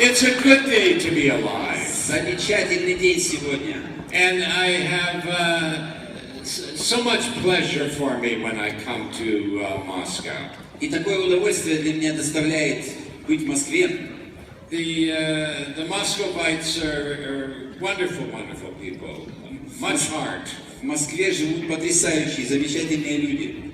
It's a good day to be alive. Замечательный день сегодня. And I have so much pleasure for me when I come to Moscow. И такое удовольствие для меня доставляет быть в Москве. The Moscovites are wonderful, wonderful people. Much heart. В Москве живут потрясающие, замечательные люди.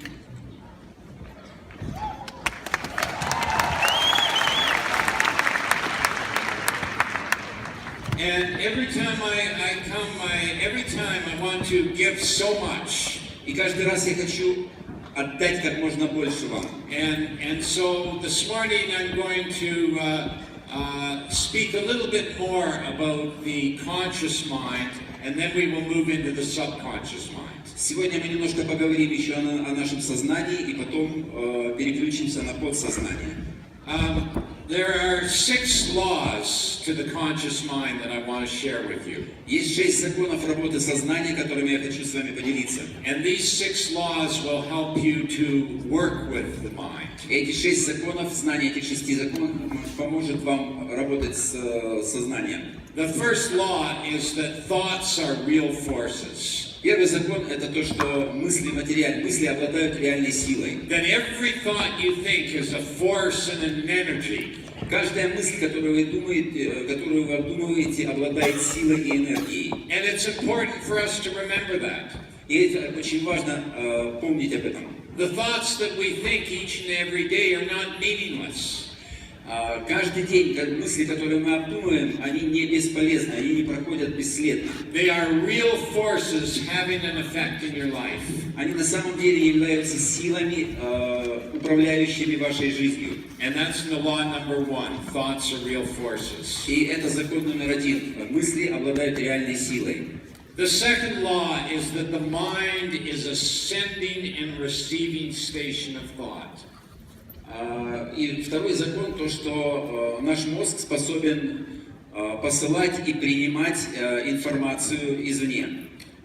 And every time I come, every time I want to give so much. И каждый раз я хочу отдать как можно больше вам. And so this morning I'm going to speak a little bit more about the conscious mind, and then we will move into the subconscious mind. Сегодня мы немножко поговорим еще о нашем сознании, и потом переключимся на подсознание. There are 6 laws to the conscious mind that I want to share with you. Есть 6 законов работы сознания, которыми я хочу с вами поделиться. And these 6 laws will help you to work with the mind. Эти 6 законов, знание этих 6 законов поможет вам работать с сознанием. The first law is that thoughts are real forces. Первый закон – это то, что мысли материальны, мысли обладают реальной силой. That every thought you think is a force and an energy. Каждая мысль, которую вы обдумываете, обладает силой и энергией. And it's important for us to remember that. И это очень важно помнить об этом. The thoughts that we think each and every day are not meaningless. Каждый день мысли, которые мы обдумываем, они не бесполезны, они не проходят бесследно. They are real forces having an effect in your life. Они на самом деле являются силами, управляющими вашей жизнью. And that's the law number 1. Thoughts are real forces. И это закон номер 1. Мысли обладают реальной силой. The second law is that the mind is a sending and receiving station of thought. И второй закон, то, что наш мозг способен посылать и принимать информацию извне,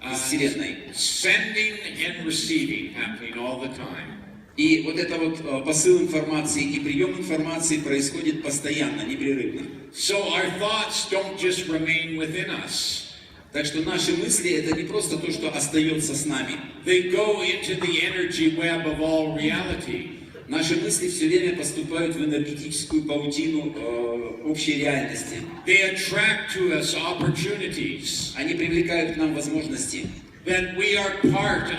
из Вселенной. Sending and receiving happening all the time. И вот это вот посыл информации и прием информации происходит постоянно, непрерывно. So our thoughts don't just remain within us. Так что наши мысли это не просто то, что остается с нами. They go into the energy web of all reality. Наши мысли все время поступают в энергетическую паутину общей реальности. They attract to us opportunities. Они привлекают к нам возможности. That we are part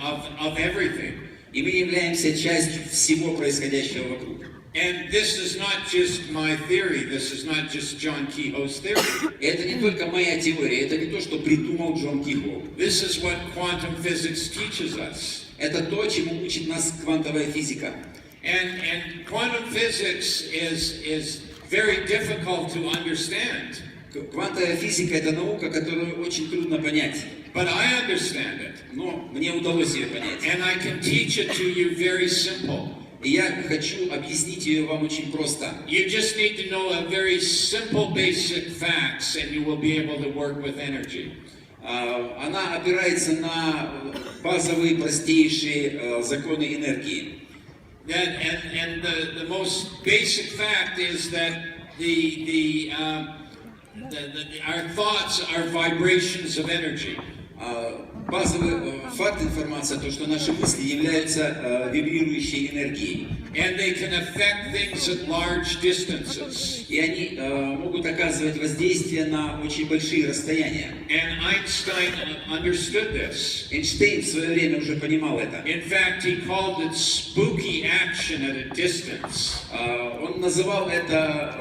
of everything. И мы являемся частью всего происходящего вокруг. And this is not just my theory. This is not just John Keho's theory. Это не только моя теория, это не то, что придумал Джон Кехо. This is what quantum physics teaches us. Это то, чему учит нас квантовая физика. And quantum physics is very difficult to understand. Квантовая физика – это наука, которую очень трудно понять. But I understand it. Но мне удалось ее понять. And I can teach it to you very simple. И я хочу объяснить ее вам очень просто. You just need to know a very simple basic facts and you will be able to work with energy. Она опирается на базовые, простейшие законы энергии. And the most basic fact is that our thoughts are vibrations of energy. Базовый факт информация, то, что наши мысли являются вибрирующей энергией. And they can affect things at large distances. И они могут оказывать воздействие на очень большие расстояния. And Einstein understood this. Эйнштейн в свое время уже понимал это. In fact, he called it spooky action at a distance. Он называл это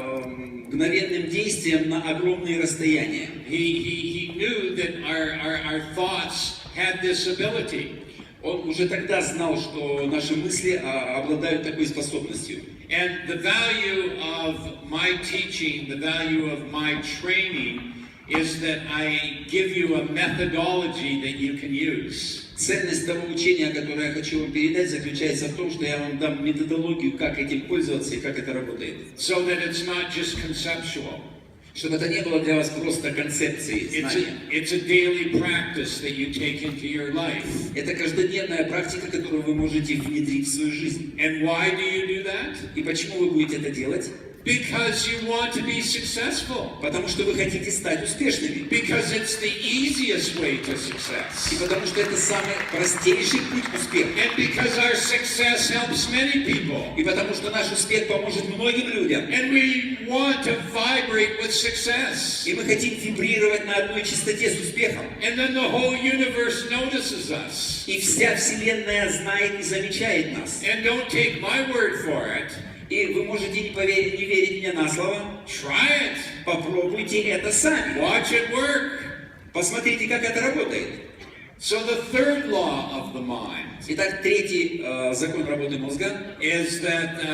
мгновенным действием на огромные расстояния. He knew that our thoughts had this ability. Он уже тогда знал, что наши мысли обладают такой способностью. And the value of my teaching, the value of my training, is that I give you a methodology that you can use. Ценность того учения, которое я хочу вам передать, заключается в том, что я вам дам методологию, как этим пользоваться и как это работает. So that it's not just conceptual. Чтобы это не было для вас просто концепцией знания. It's a daily practice that you take into your life. Это каждодневная практика, которую вы можете внедрить в свою жизнь. And why do you do that? И почему вы будете это делать? Because you want to be successful. Потому что вы хотите стать успешными. Because it's the easiest way to success. И потому что это самый простейший путь к успеху. And because our success helps many people. И потому что наш успех поможет многим людям. And we want to vibrate with success. И мы хотим вибрировать на одной частоте с успехом. And then the whole universe notices us. И вся Вселенная знает и замечает нас. And don't take my word for it. И вы можете не поверить, не верить мне на слово. Try it. Попробуйте это сами. Watch it work. Посмотрите, как это работает. So the third law of the mind. Итак, третий закон работы мозга is that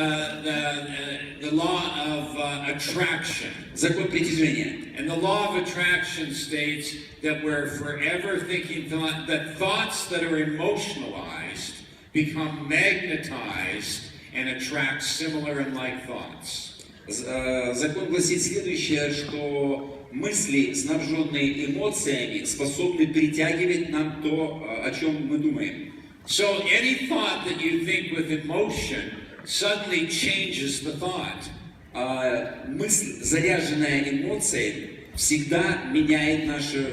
the law of attraction. Закон притяжения. And the law of attraction states that we're forever thinking that thoughts that are emotionalized become magnetized and attract similar and like thoughts. Закон гласит следующее, что мысли, снабженные эмоциями, способны притягивать нам то, о чем мы думаем. So any thought that you think with emotion suddenly changes the thought. Мысль, заряженная эмоцией, всегда меняет наше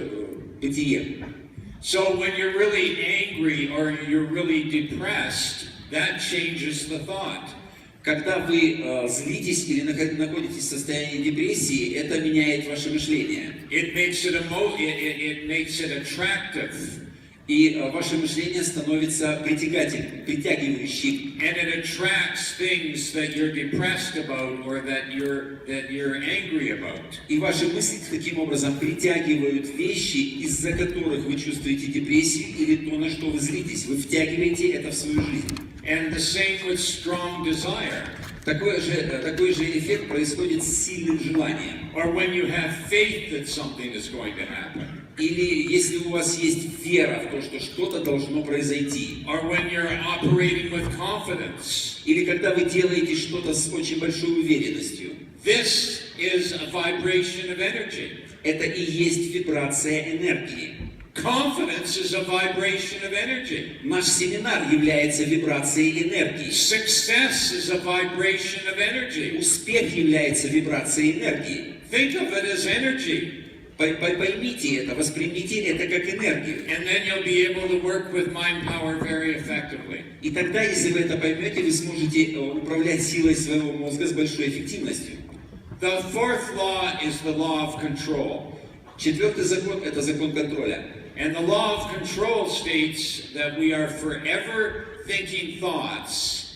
бытие. So when you're really angry or you're really depressed, that changes the thought. Когда вы злитесь или находитесь в состоянии депрессии, это меняет ваше мышление. It makes it attractive. И ваше мышление становится притягательным, притягивающим. And it attracts things that you're depressed about or that you're angry about. И ваши мысли таким образом притягивают вещи, из-за которых вы чувствуете депрессию или то, на что вы злитесь. Вы втягиваете это в свою жизнь. And the same with strong desire. Такой же эффект происходит с сильным желанием. Or when you have faith that something is going to happen. Или если у вас есть вера в то, что что-то должно произойти. Or when you're operating with confidence. Или когда вы делаете что-то с очень большой уверенностью. This is a vibration of energy. Это и есть вибрация энергии. Confidence is a vibration of energy. Наш семинар является вибрацией энергии. Success is a vibration of energy. Успех является вибрацией энергии. Think of it as energy. Поймите это, воспримите это как энергию. And then you'll be able to work with mind power very effectively. И тогда, если вы это поймете, вы сможете управлять силой своего мозга с большой эффективностью. The fourth law is the law of control. Четвертый закон – это закон контроля. And the law of control states that we are forever thinking thoughts,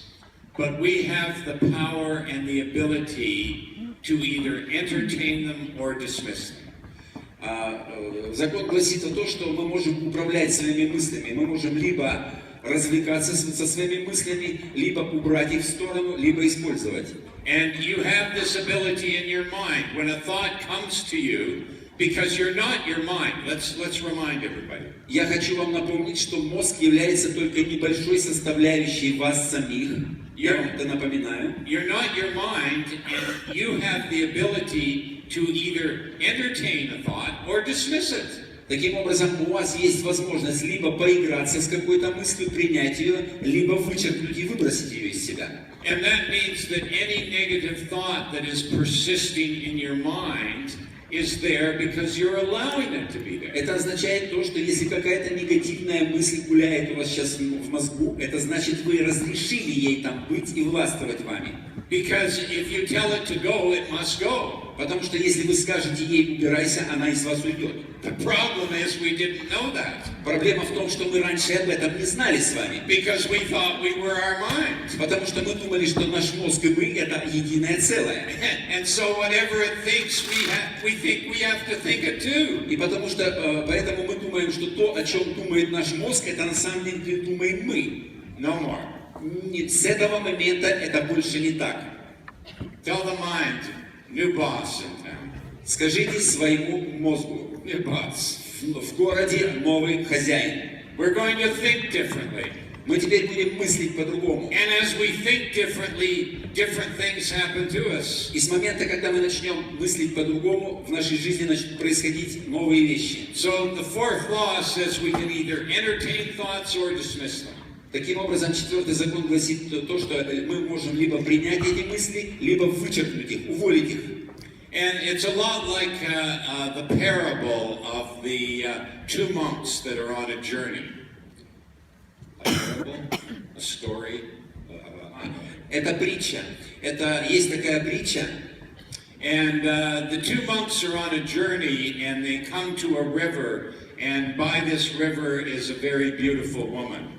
but we have the power and the ability to either entertain them or dismiss them. Закон гласит о том, что мы можем управлять своими мыслями. Мы можем либо развлекаться со своими мыслями, либо убрать их в сторону, либо использовать. And you have this ability in your mind. When a thought comes to you, because you're not your mind. Let's remind everybody. Я хочу вам напомнить, что мозг является только небольшой составляющей вас самих. Я вам это напоминаю. You're not your mind, and you have the ability to either entertain a thought or dismiss it. Таким образом, у вас есть возможность либо поиграться с какой-то мыслью, принять ее, либо вычеркнуть и выбросить ее из себя. And that means that any negative thought that is persisting in your mind is there because you're allowing it to be there. Это означает то, что если какая-то негативная мысль гуляет у вас сейчас в мозгу, это значит, вы разрешили ей там быть и властвовать вами. Because if you tell it to go, it must go. Потому что если вы скажете ей убирайся, она из вас уйдет. The problem is we didn't know that. Проблема в том, что мы раньше об этом не знали с вами. Because we thought we were our mind. Потому что мы думали, что наш мозг и мы это единое целое. And so whatever it thinks, we think we have to think it too. И потому что поэтому мы думаем, что то, о чем думает наш мозг, это на самом деле думаем мы. No more. Нет, с этого момента это больше не так. Tell the mind, new boss in town. Скажите своему мозгу, New boss. в городе новый хозяин. We're going to think differently. Мы теперь будем мыслить по-другому. And as we think differently, different things happen to us. И с момента, когда мы начнем мыслить по-другому, в нашей жизни начнут происходить новые вещи. So the fourth law says we can either entertain thoughts or dismiss them. Таким образом, четвертый закон гласит то, что мы можем либо принять эти мысли, либо вычеркнуть их, уволить их. And it's a lot like the parable of the two monks that are on a journey. A parable, a story. Это притча. Это есть такая притча. And the two monks are on a journey and they come to a river, and by this river is a very beautiful woman.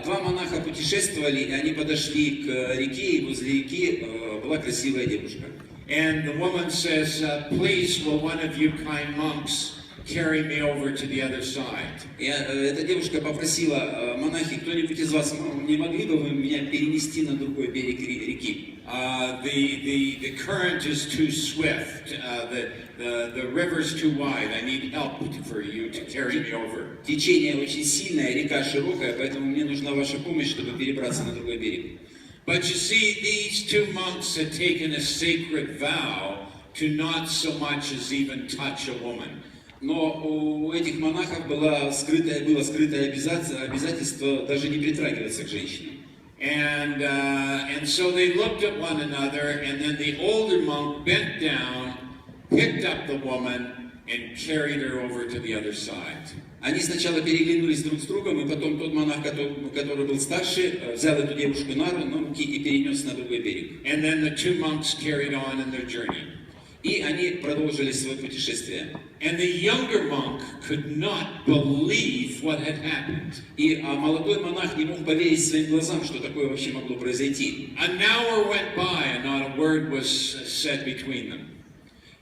Два монаха путешествовали, и они подошли к реке, и возле реки была красивая девушка. And the woman says, please, will one of you kind monks carry me over to the other side? И эта девушка попросила: монахи, кто-нибудь из вас, не могли бы вы меня перенести на другой берег реки? The current is too swift. The river's too wide. I need help for you to carry me over. Течение очень сильное, река широкая, поэтому мне нужна ваша помощь, чтобы перебраться на другой берег. But you see, these two monks had taken a sacred vow to not so much as even touch a woman. Но у этих монахов было скрытое обязательство даже не притрагиваться к женщине. And so they looked at one another, and then the older monk bent down, picked up the woman, and carried her over to the other side. Они сначала переглянулись друг с другом, и потом тот монах, который был старше, взял эту девушку на руки и перенес на другой берег. And then the two monks carried on in their journey. И они продолжили свое путешествие. And the younger monk could not believe what had happened. И молодой монах не мог поверить своим глазам, что такое вообще могло произойти. An hour went by and not a word was said between them.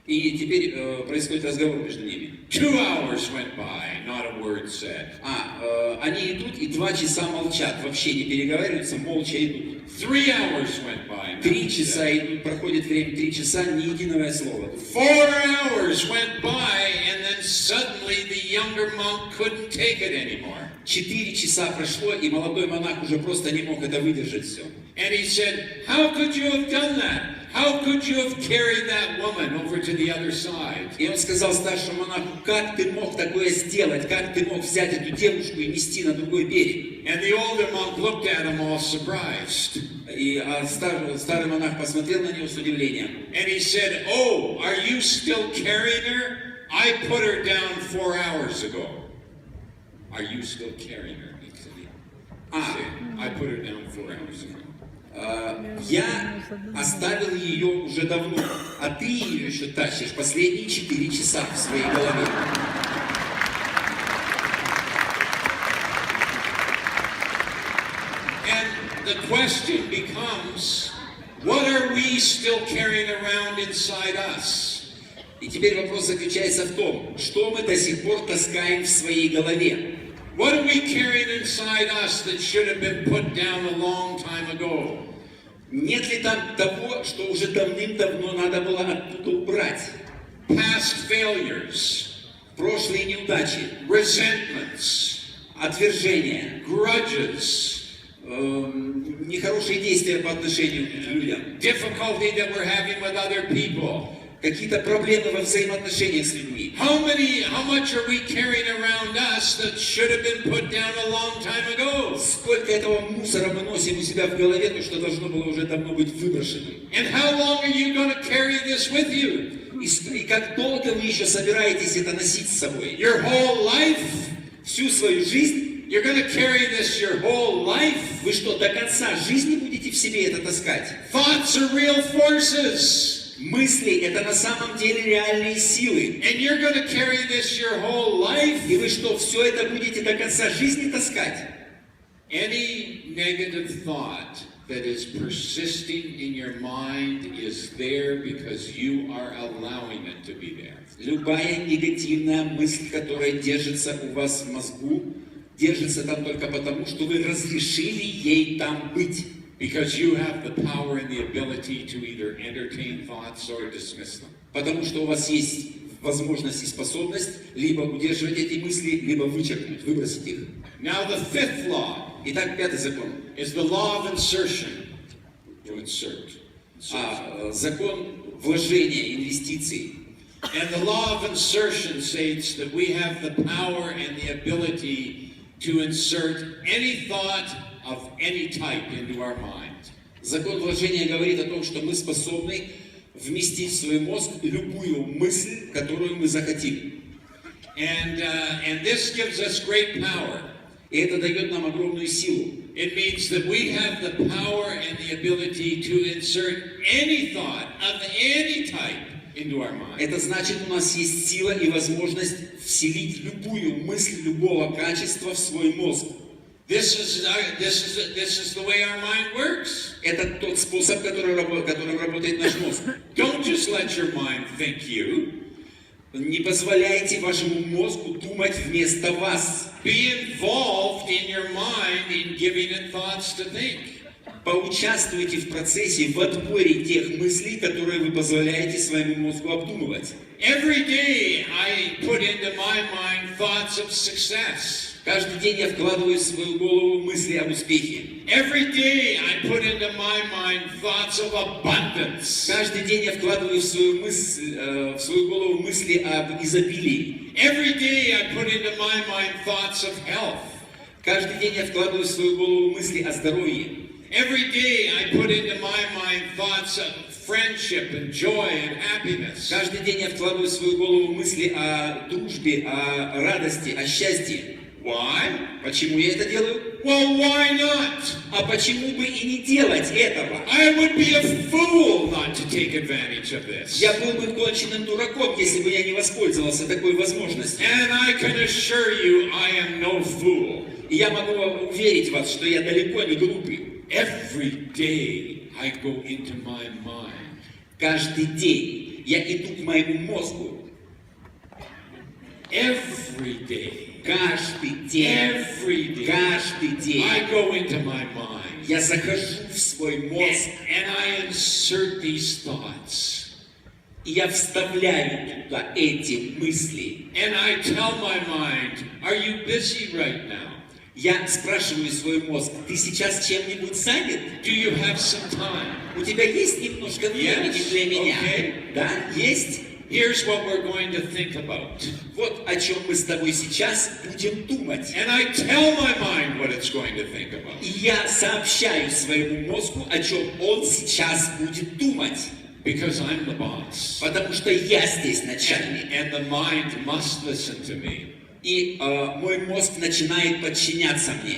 И теперь происходит разговор между ними. 2 hours went by, not a word said. Они идут и 2 часа молчат, вообще не переговариваются, молча идут. 3 hours went by. 3 часа идут, проходит время, 3 часа, ни единого слова. 4 hours went by, and then suddenly the younger monk couldn't take it anymore. 4 часа прошло, и молодой монах уже просто не мог это выдержать все. And he said, "How could you have done that? How could you have carried that woman over to the other side?" И он сказал старшему монаху: как ты мог такое сделать? Как ты мог взять эту девушку и нести на другой берег? And the older monk looked at him all surprised. И старый монах посмотрел на него с удивлением. And he said, "Oh, are you still carrying her? I put her down 4 hours ago." Are you still carrying her? He said, I put her down 4 hours ago. Я оставил ее уже давно, а ты ее еще тащишь последние 4 часа в своей голове. And the question becomes, what are we still carrying around inside us? И теперь вопрос заключается в том, что мы до сих пор таскаем в своей голове. What are we carrying inside us that should have been put down a long time ago? Нет ли там того, что уже давным-давно надо было оттуда убрать? Past failures, прошлые неудачи, resentments, отвержения, grudges, нехорошие действия по отношению к людям, difficulty that we're having with other people. Какие-то проблемы во взаимоотношениях с людьми. How much are we carrying around us that should have been put down a long time ago? Сколько этого мусора мы носим у себя в голове, то что должно было уже давно быть выброшено. And how long are you going to carry this with you? И как долго вы еще собираетесь это носить с собой? Your whole life? Всю свою жизнь? You're going to carry this your whole life? Вы что, до конца жизни будете в себе это таскать? Thoughts are real forces. Мысли — это на самом деле реальные силы. And you're going to carry this your whole life? И вы что, все это будете до конца жизни таскать? Any negative thought that is persisting in your mind is there because you are allowing it to be there. Любая негативная мысль, которая держится у вас в мозгу, держится там только потому, что вы разрешили ей там быть. Because you have the power and the ability to either entertain thoughts or dismiss them. Потому что у вас есть возможность и способность либо удерживать эти мысли, либо вычеркнуть, выбросить их. Now the fifth law. Итак, 5-й закон. Is the law of insertion. To insert. Закон вложения, инвестиций. And the law of insertion states that we have the power and the ability to insert any thought, of any type into our mind. Закон вложения говорит о том, что мы способны вместить в свой мозг любую мысль, которую мы захотим. And this gives us great power. И это дает нам огромную силу. It means that we have the power and the ability to insert any thought of any type into our mind. Это значит, у нас есть сила и возможность вселить любую мысль любого качества в свой мозг. This is the way our mind works. Это тот способ, которым работает наш мозг. Don't just let your mind think you. Не позволяйте вашему мозгу думать вместо вас. Be involved in your mind in giving it thoughts to think. Поучаствуйте в процессе, в отборе тех мыслей, которые вы позволяете своему мозгу обдумывать. Every day I put into my mind thoughts of success. Каждый день я вкладываю в свою голову мысли об успехе. Every day I put into my mind thoughts of abundance. Каждый день я вкладываю в свою голову мысли об изобилии. Every day I put into my mind thoughts of health. Каждый день я вкладываю в свою голову мысли о здоровье. Every day I put into my mind thoughts of friendship and joy and happiness. Каждый день я вкладываю в свою голову мысли о дружбе, о радости, о счастье. Why? Почему я это делаю? Well, why not? А почему бы и не делать этого? I would be a fool not to take advantage of this. Я был бы конченным дураком, если бы я не воспользовался такой возможностью. And I can assure you, I am no fool. И я могу уверить вас, что я далеко не глупый. Every day I go into my mind. Каждый день я иду к моему мозгу. Every day. Каждый день. Every day. Каждый день. I go into my mind. Я захожу в свой мозг. And I insert these thoughts. И я вставляю туда эти мысли. And I tell my mind, are you busy right now? Я спрашиваю свой мозг, ты сейчас чем-нибудь занят? Do you have some time? У тебя есть немножко времени для меня? Okay. Да, есть? Here's what we're going to think about. Вот о чем мы с тобой сейчас будем думать. And I tell my mind what it's going to think about. И я сообщаю своему мозгу, о чем он сейчас будет думать. Because I'm the boss. Потому что я здесь начальник. And the mind must listen to me. И мой мозг начинает подчиняться мне.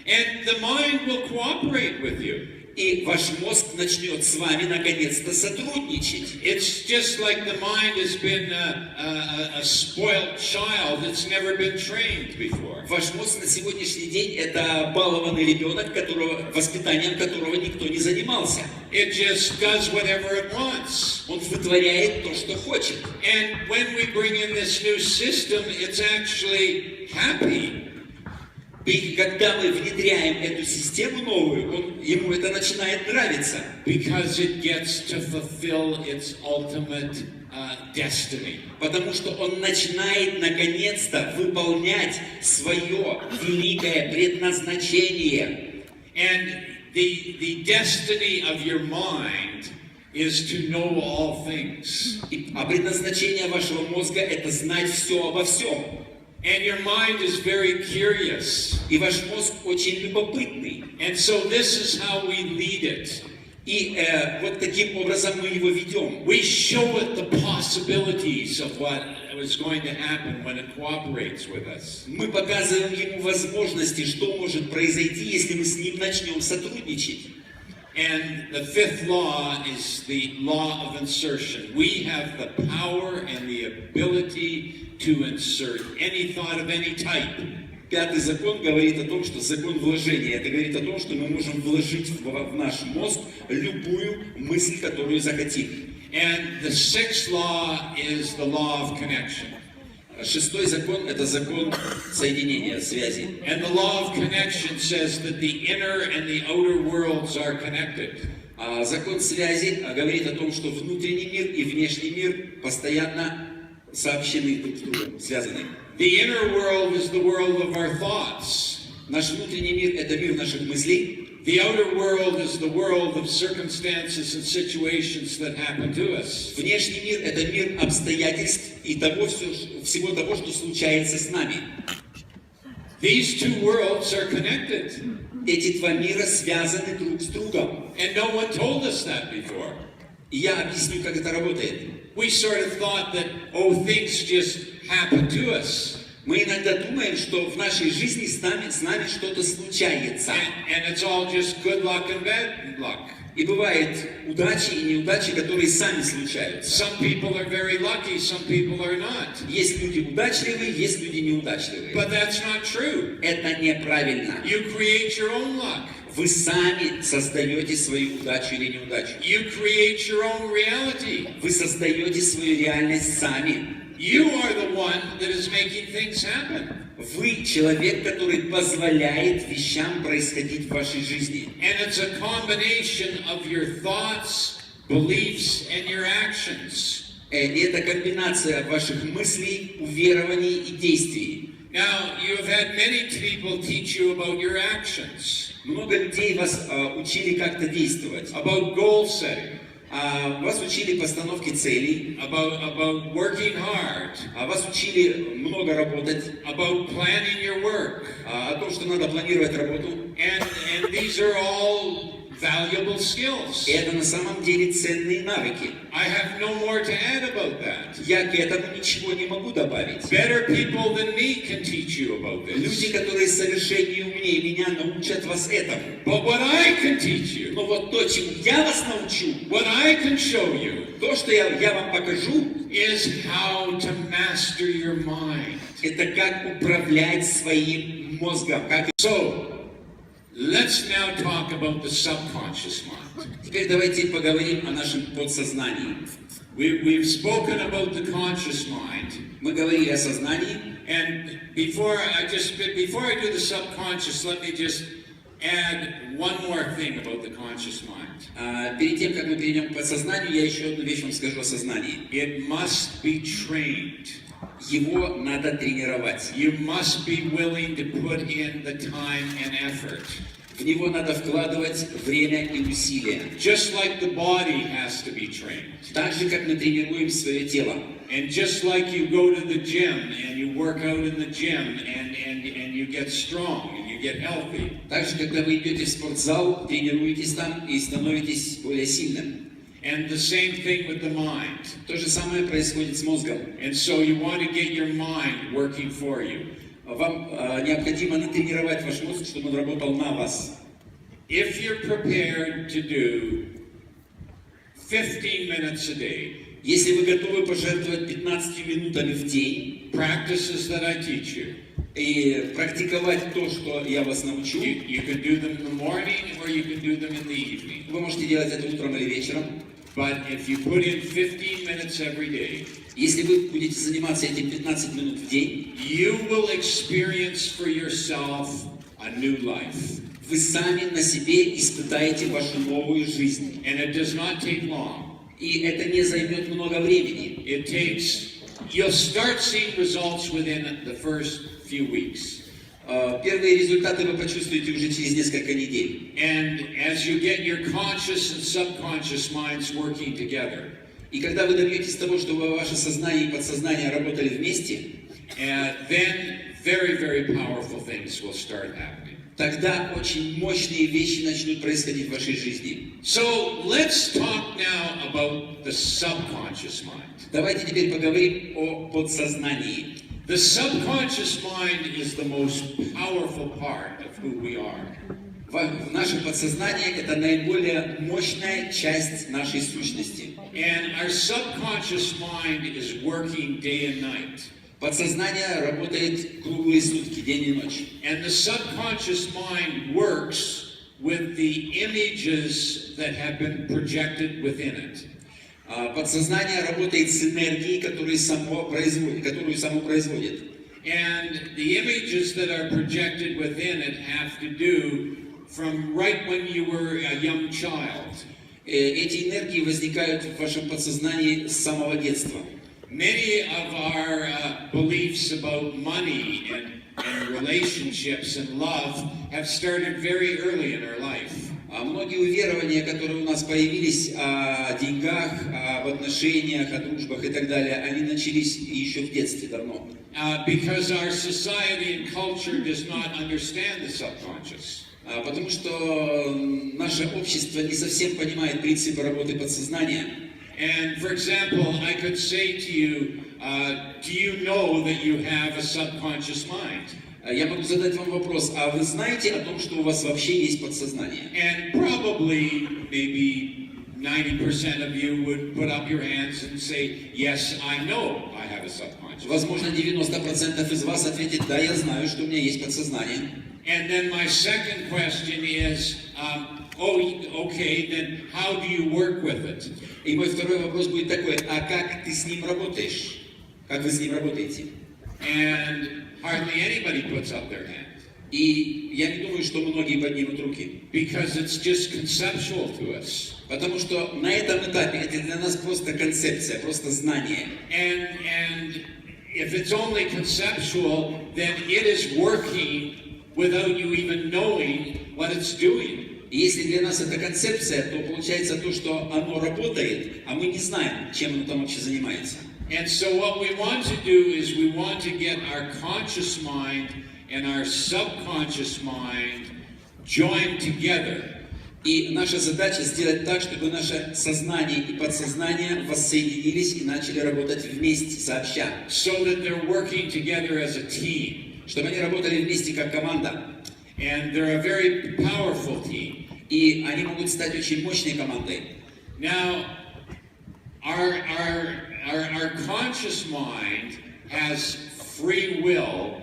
And the mind will cooperate with you. И ваш мозг начнет с вами наконец-то сотрудничать. It's just like the mind has been a spoiled child that's never been trained before. Ваш мозг на сегодняшний день это балованный ребенок, воспитанием которого никто не занимался. It just does whatever it wants. Он вытворяет то, что хочет. And when we bring in this new system, it's actually happy. И когда мы внедряем эту систему новую, ему это начинает нравиться. Because it gets to fulfill its ultimate destiny. Потому что он начинает наконец-то выполнять свое великое предназначение. And the destiny of your mind is to know all things. А предназначение вашего мозга это знать все обо всем. And your mind is very curious. И ваш мозг очень любопытный. And so this is how we lead it. И вот таким образом мы его ведем. We show it the possibilities of what is going to happen when it cooperates with us. Мы показываем ему возможности, что может произойти, если мы с ним начнем сотрудничать. And the fifth law is the law of insertion. We have the power and the ability to insert any thought of any type. Пятый закон говорит о том, что закон вложения. Это говорит о том, что мы можем вложить в наш мозг любую мысль, которую захотим. And the sixth law is the law of connection. Шестой закон – это закон соединения, связи. And the law of connection says that the inner and the outer worlds are connected. А закон связи говорит о том, что внутренний мир и внешний мир постоянно сообщены друг с другом, связаны. The inner world is the world of our thoughts. Наш внутренний мир – это мир наших мыслей. The outer world is the world of circumstances and situations that happen to us. Внешний мир – это мир обстоятельств и всего того, что случается с нами. These two worlds are connected. Эти два мира связаны друг с другом. And no one told us that before. И я объясню, как это работает. We sort of thought that, oh, things just happen to us. Мы иногда думаем, что в нашей жизни с нами что-то случается. And it's all just good luck and bad luck. И бывает удачи и неудачи, которые сами случаются. Some people are very lucky, some people are not. Есть люди удачливые, есть люди неудачливые. But that's not true. Это неправильно. You create your own luck. Вы сами создаете свою удачу или неудачу. You create your own reality. Вы создаете свою реальность сами. You are the one that is making things happen. Вы человек, который позволяет вещам происходить в вашей жизни. And it's a combination of your thoughts, beliefs, and your actions. Это комбинация ваших мыслей, уверований и действий. Now, you have had many people teach you about your actions. Много людей вас учили как-то действовать. About goal setting. Вас учили постановке целей. About working hard. Вас учили много работать. About planning your work. О том, что надо планировать работу. And these are all valuable skills. Это на самом деле ценные навыки. I have no more to add about that. Я к этому ничего не могу добавить. Better people than me can teach you about this. Люди, которые совершеннее умнее меня, научат вас этому. But what I can teach you, но вот то, чему я вас научу, what I can show you, то, что я вам покажу, is how to master your mind. Это как управлять своим мозгом. So, let's now talk about the subconscious mind. Теперь давайте поговорим о нашем подсознании. We've spoken about the conscious mind. Мы говорили о сознании. And before I do the subconscious, let me just add one more thing about the conscious mind. Перед тем, как мы перейдем к подсознанию, я еще одну вещь вам скажу о сознании. It must be trained. Его надо тренировать. You must be willing to put in the time and effort. В него надо вкладывать время и усилия. Just like the body has to be trained. Так же, как мы тренируем свое тело. And just like you go to the gym and you work out in the gym and you get strong and you get healthy. Так же, когда вы идете в спортзал, тренируетесь там и становитесь более сильным. And the same thing with the mind. То же самое происходит с мозгом. And so you want to get your mind working for you. Вам необходимо натренировать ваш мозг, чтобы он работал на вас. If you're prepared to do 15 minutes a day, если вы готовы пожертвовать 15 минутами в день, practices that I teach you, и практиковать то, что я вас научу, you can do them in the morning or you can do them in the evening. Вы можете делать это утром или вечером. But if you put in 15 minutes every day, если вы будете заниматься этим 15 минут в день, you will experience for yourself a new life. Вы сами на себе испытаете вашу новую жизнь. And it does not take long. И это не займет много времени. You'll start seeing results within the first few weeks. Первые результаты вы почувствуете уже через несколько недель. And as you get your conscious and subconscious minds working together, и когда вы добьетесь того, чтобы ваше сознание и подсознание работали вместе, then very, very powerful things will start happening. Тогда очень мощные вещи начнут происходить в вашей жизни. So let's talk now about the subconscious mind. Давайте теперь поговорим о подсознании. The subconscious mind is the most powerful part of who we are. Наше подсознание – это наиболее мощная часть нашей сущности. And our subconscious mind is working day and night. Подсознание работает круглые сутки, день и ночь. And the subconscious mind works with the images that have been projected within it. Подсознание работает с энергией, которую само производит. And the images that are projected within it have to do from right when you were a young child. Эти энергии возникают в вашем подсознании с самого детства. Many of our beliefs about money and relationships and love have started very early in our life. Многие уверования, которые у нас появились о деньгах, об отношениях, о дружбах и так далее, они начались еще в детстве давно. Because our society and culture does not understand the subconscious. Потому что наше общество не совсем понимает принципы работы подсознания. And for example, I could say to you, do you know that you have a subconscious mind? Я могу задать вам вопрос, а вы знаете о том, что у вас вообще есть подсознание? And probably, maybe 90% of you would put up your hands and say, yes, I know I have a subconscious. Возможно, 90% из вас ответит, да, я знаю, что у меня есть подсознание. And then my second question is, okay, then how do you work with it? И мой второй вопрос будет такой, а как ты с ним работаешь? Как вы с ним работаете? And hardly anybody puts up their hand. И я не думаю, что многие поднимут руки. Because it's just conceptual to us. Потому что на этом этапе это для нас просто концепция, просто знание. And if it's only conceptual, then it is working without you even knowing what it's doing. И если для нас это концепция, то получается то, что оно работает, а мы не знаем, чем оно там вообще занимается. And so what we want to do is we want to get our conscious mind and our subconscious mind joined together. И наша задача сделать так, чтобы наше сознание и подсознание воссоединились и начали работать вместе, сообща. So that they're working together as a team. Чтобы они работали вместе как команда. And they're a very powerful team. И они могут стать очень мощной командой. Now, our conscious mind has free will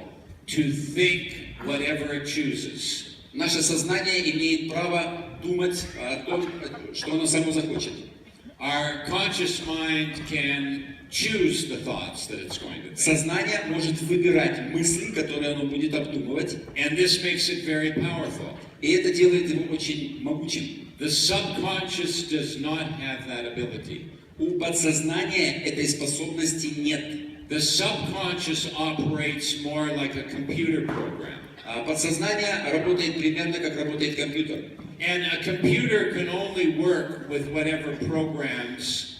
to think whatever it chooses. Наше сознание имеет право думать о том, что оно само захочет. Our conscious mind can choose the thoughts that it's going to think. Сознание может выбирать мысли, которые оно будет обдумывать. And this makes it very powerful. И это делает его очень могучим. The subconscious does not have that ability. У подсознания этой способности нет. The subconscious operates more like a computer program. Подсознание работает примерно как работает компьютер. And a computer can only work with whatever programs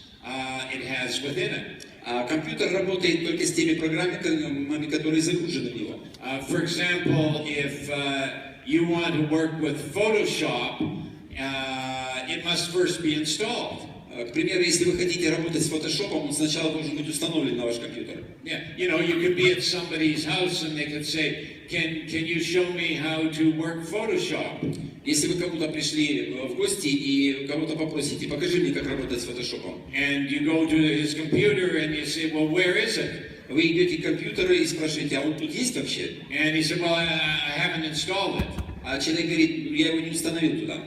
it has within it. Компьютер работает только с теми программами, которые загружены в него. For example, if you want to work with Photoshop, it must first be installed. К примеру, если вы хотите работать с фотошопом, он сначала должен быть установлен на ваш компьютер. Yeah, you know, you could be at somebody's house and they could say, can you show me how to work Photoshop? Если вы кому-то пришли в гости и кого-то попросите, покажи мне, как работать с фотошопом. And you go to his computer and you say, well, where is it? Вы идете к компьютеру и спрашиваете, а он тут есть вообще? And he said, well, I haven't installed it. А человек говорит, я его не установил туда.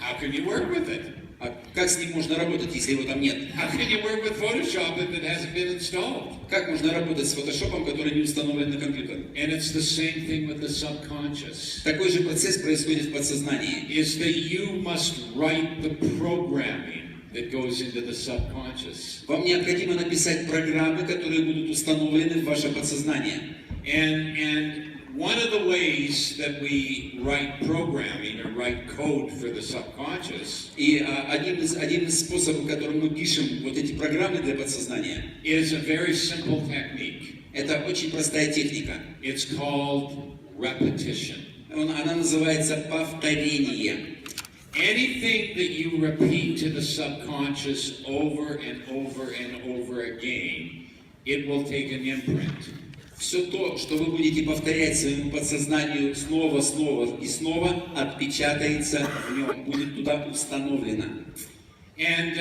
How can you work with it? А как с ним можно работать, если его там нет? How can you work with Photoshop if it hasn't been installed? Как можно работать с фотошопом, который не установлен на компьютер? And it's the same thing with the subconscious. Такой же процесс происходит в подсознании. Is that you must write the programming that goes into the subconscious. Вам необходимо написать программы, которые будут установлены в ваше подсознание. And one of the ways that we write programming or write code for the subconscious И один из способов, которым мы пишем вот эти программы для подсознания, is a very simple technique. это очень простая техника. It's called repetition. Она называется повторение. Anything that you repeat to the subconscious over and over and over again, it will take an imprint. Все то, что вы будете повторять своему подсознанию снова и снова, отпечатается в нем, будет туда установлено. And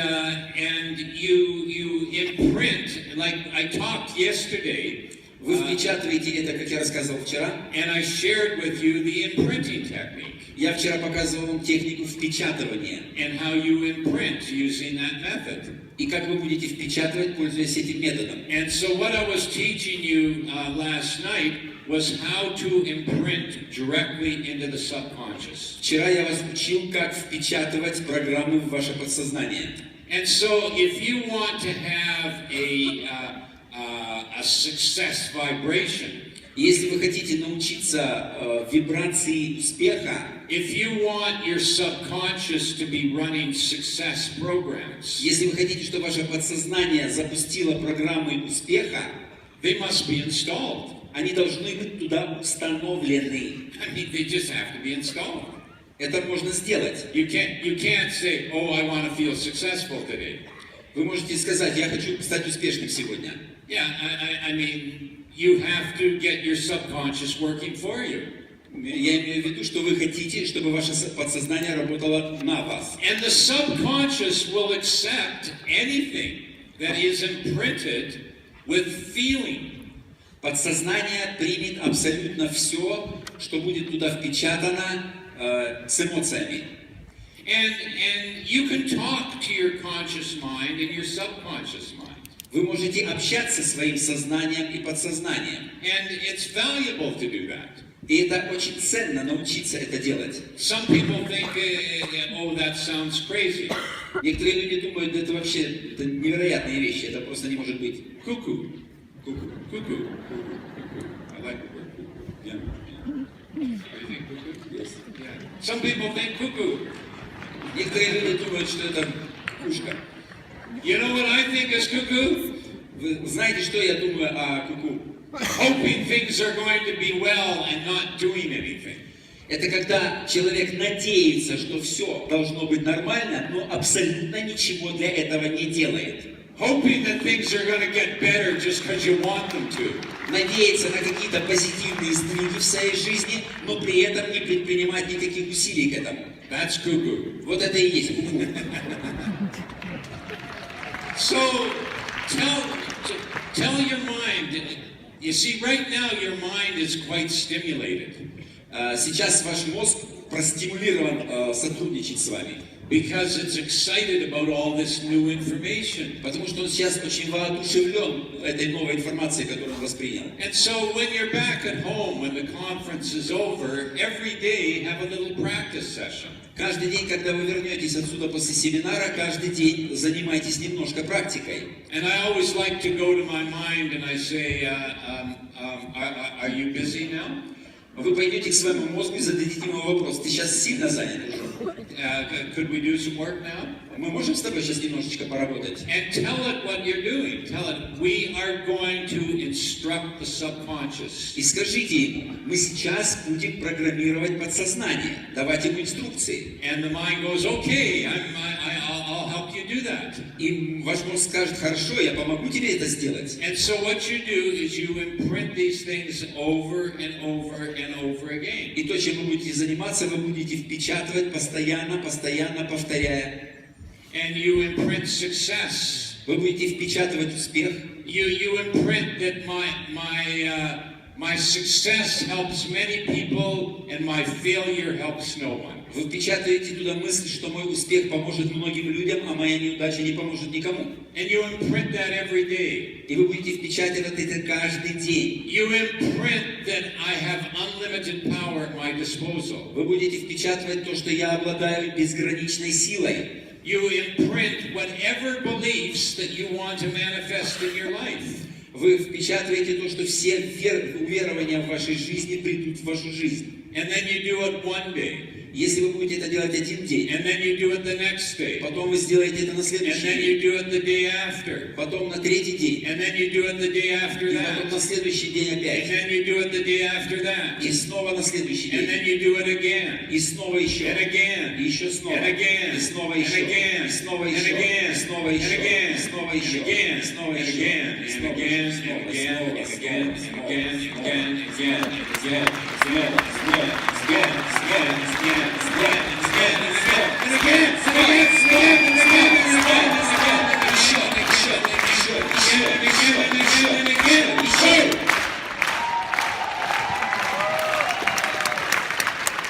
you imprint, like I talked yesterday. Вы впечатываете это, как я рассказывал вчера. And I shared with you the imprinting technique. Я вчера показывал вам технику впечатывания. And how you imprint using that method. И как вы будете впечатывать, пользуясь этим методом. And so what I was teaching you last night was how to imprint directly into the subconscious. Вчера я вас учил, как впечатывать программы в ваше подсознание. And so if you want to have a success vibration, если вы хотите научиться вибрации успеха, if you want your subconscious to be running success programs, если вы хотите, чтобы ваше подсознание запустило программы успеха, they must be installed. Они должны быть туда установлены. I mean, they just have to be installed. Это можно сделать. You can't say, oh, I want to feel successful today. Вы можете сказать, я хочу стать успешным сегодня. Yeah, I mean, you have to get your subconscious working for you. Я имею в виду, что вы хотите, чтобы ваше подсознание работало на вас. And the subconscious will accept anything that is imprinted with feeling. Подсознание примет абсолютно все, что будет туда впечатано с эмоциями. And you can talk to your conscious mind and your subconscious mind. Вы можете общаться со своим сознанием и подсознанием. And it's valuable to do that. И это очень ценно научиться это делать. Some people think, oh, that sounds crazy. Некоторые люди думают, это вообще это невероятные вещи, это просто не может быть. Cuckoo. Cuckoo. Cuckoo. I like the word cuckoo. Yeah. You think cuckoo? Yes. Yeah. Some people think cuckoo. Некоторые люди думают, что это кукушка. You know what I think is cuckoo? Вы знаете, что я думаю о куку? Hoping things are going to be well and not doing anything. Это когда человек надеется, что все должно быть нормально, но абсолютно ничего для этого не делает. Hoping that things are going to get better just because you want them to. Надеяться на какие-то позитивные сдвиги в своей жизни, но при этом не предпринимать никаких усилий к этому. That's cuckoo. Вот это и есть куку. So tell your mind. You see, right now your mind is quite stimulated. Сейчас ваш мозг простимулирован сотрудничать с вами. Because it's excited about all this new information. Потому что он сейчас очень воодушевлен этой новой информацией, которую он воспринял. And so when you're back at home, when the conference is over, every day have a little practice session. Каждый день, когда вы вернетесь отсюда после семинара, каждый день занимайтесь немножко практикой. And I always like to go to my mind and I say, are you busy now? Вы пойдете к своему мозгу и зададите ему вопрос. Ты сейчас сильно занят уже? Could we do some work now? Мы можем с тобой сейчас немножечко поработать? And tell it what you're doing. Tell it, we are going to instruct the subconscious. И скажите ему, мы сейчас будем программировать подсознание, давать ему инструкции. And the mind goes, okay, I'll help you do that. И ваш мозг скажет, хорошо, я помогу тебе это сделать. And so what you do is you imprint these things over and over and over again. И то, чем вы будете заниматься, вы будете впечатывать постоянно, постоянно повторяя. And you imprint success. Вы будете впечатывать успех. You imprint that my success helps many people and my failure helps no one. Вы впечатаете туда мысль, что мой успех поможет многим людям, а моя неудача не поможет никому. And you imprint that every day. И вы будете впечатывать это каждый день. You imprint that I have unlimited power at my disposal. Вы будете впечатывать то, что я обладаю безграничной силой. You imprint whatever beliefs that you want to manifest in your life. Вы впечатываете то, что все уверования в вашей жизни придут в вашу жизнь. And then you do it one day. Если вы будете это делать один день, And then you do it the next day. потом вы сделаете это на And следующий then день, you do it the day after. потом на третий день, And then you do it the day after и потом на that. следующий день And опять, then you do it the day after that. и снова на следующий And день, then you do it again. и снова еще, And again. и еще снова, And again. и снова And еще, again. и снова And еще, again. и снова And еще, again. и снова And еще, again. и снова And еще, again. и And снова again. еще, And снова, again. снова, And снова, again. And снова, again. And снова, again. And again. снова, And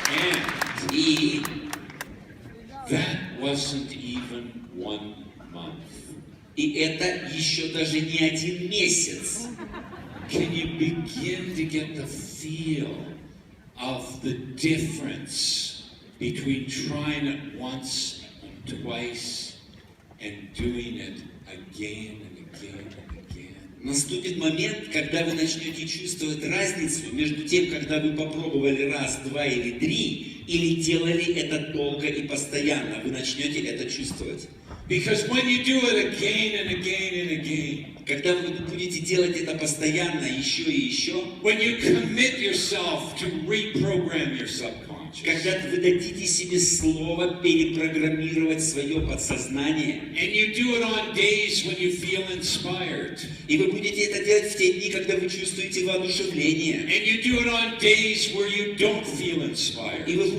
again. И That wasn't even 1 month. И это еще даже не один месяц. Can you begin to get the feel of the difference between trying it once and twice and doing it again and again and again? Наступит момент, когда вы начнете чувствовать разницу между тем, когда вы попробовали раз, два или три, или делали это долго и постоянно. Вы начнете это чувствовать. Because when you do it again and again and again, когда вы будете делать это постоянно, еще и еще, when you commit yourself to reprogram your subconscious, когда вы дадите себе слово перепрограммировать свое подсознание, and you do it on days when you feel inspired, и вы будете это делать в те дни, когда вы чувствуете воодушевление, and you do it on days where you don't feel inspired, и вы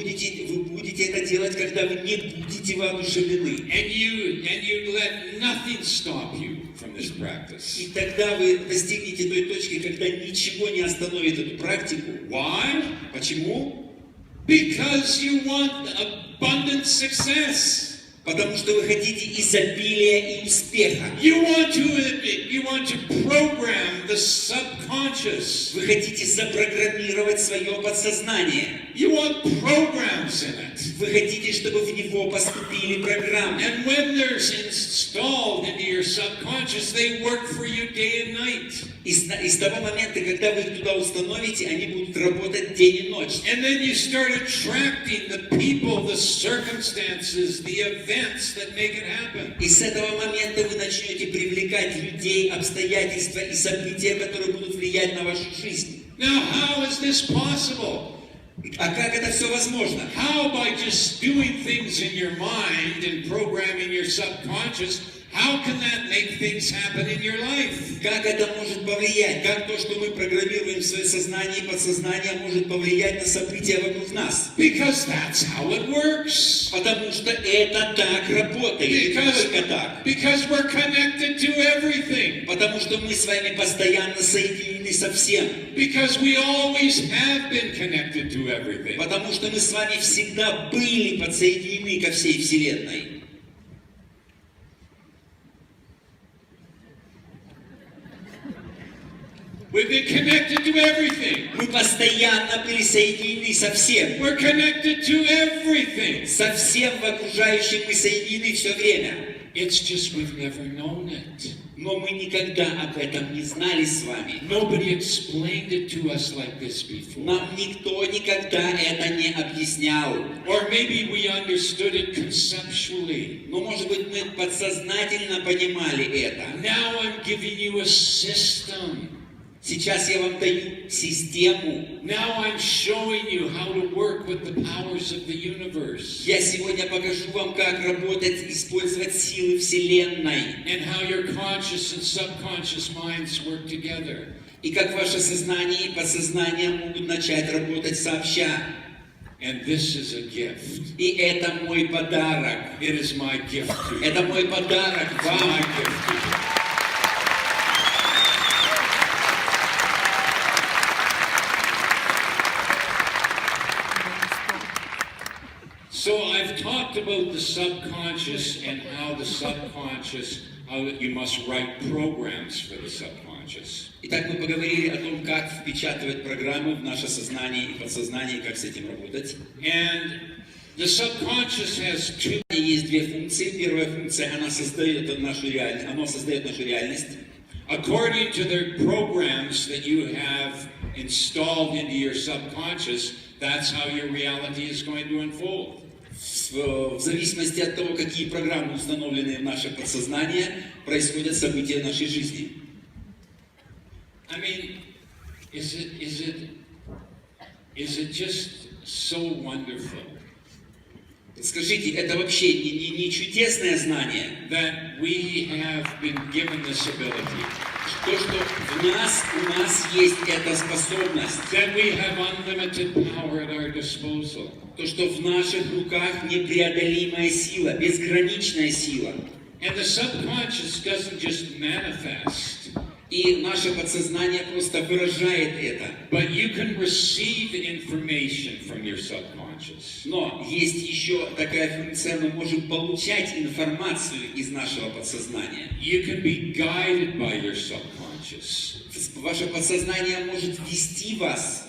будете это делать, когда вы не будете воодушевлены, and you let nothing stop you from this practice. и тогда вы достигнете той точки, когда ничего не остановит эту практику. Why? Почему? Because you want abundant success. Потому что вы хотите изобилия и успеха. You want to program the subconscious. Вы хотите запрограммировать свое подсознание. You want programs in it. Вы хотите, чтобы в него поступили программы. And when they're installed into your subconscious, they work for you day and night. И с того момента, когда вы их туда установите, они будут работать день и ночь. And then you start attracting the people, the circumstances, the events that make it happen. И с этого момента вы начнете привлекать людей, обстоятельства и события, которые будут влиять на вашу жизнь. Now, how is this possible? А как это все возможно? How by just doing things in your mind and programming your subconscious, how can that make things happen in your life? Как это может повлиять? Как то, что мы программируем в свое сознание и подсознание, может повлиять на события вокруг нас? Because that's how it works. Потому что это так работает. Только так. Because we're connected to everything. Потому что мы с вами постоянно соединены со всем. Because we always have been connected to everything. Потому что мы с вами всегда были подсоединены ко всей Вселенной. We've been connected to everything. Мы постоянно были соединены со всем. We're connected to everything. Со всем в окружающем мы соединены все время. It's just we've never known it. Но мы никогда об этом не знали с вами. Nobody explained it to us like this before. Нам никто никогда это не объяснял. Or maybe we understood it conceptually. Но, может быть, мы подсознательно понимали это. Now I'm giving you a system. Сейчас я вам даю систему. Now I'm showing you how to work with the powers of the universe. Я сегодня покажу вам, как работать, использовать силы Вселенной. And how your conscious and subconscious minds work together. И как ваше сознание и подсознание могут начать работать сообща. And this is a gift. И это мой подарок. It is my gift to you. Это мой подарок вам. My gift to you. So I've talked about the subconscious and how you must write programs for the subconscious. Итак, мы поговорили о том, как впечатывать программу в наше сознание и подсознание, как с этим работать. And the subconscious has two. Есть две функции. Первая функция, оно создает нашу реальность. According to the programs that you have installed into your subconscious, that's how your reality is going to unfold. В зависимости от того, какие программы установлены в наше подсознание, происходят события нашей жизни. I mean, is it just so wonderful? Скажите, это вообще не чудесное знание? That we have been given this ability. То, что у нас есть эта способность. That we have unlimited power at our disposal. То, что в наших руках непреодолимая сила, безграничная сила. And the subconscious doesn't just manifest. И наше подсознание просто выражает это. But you can receive information from your subconscious. Но есть еще такая функция, мы можем получать информацию из нашего подсознания. You can be guided by your subconscious. Ваше подсознание может вести вас.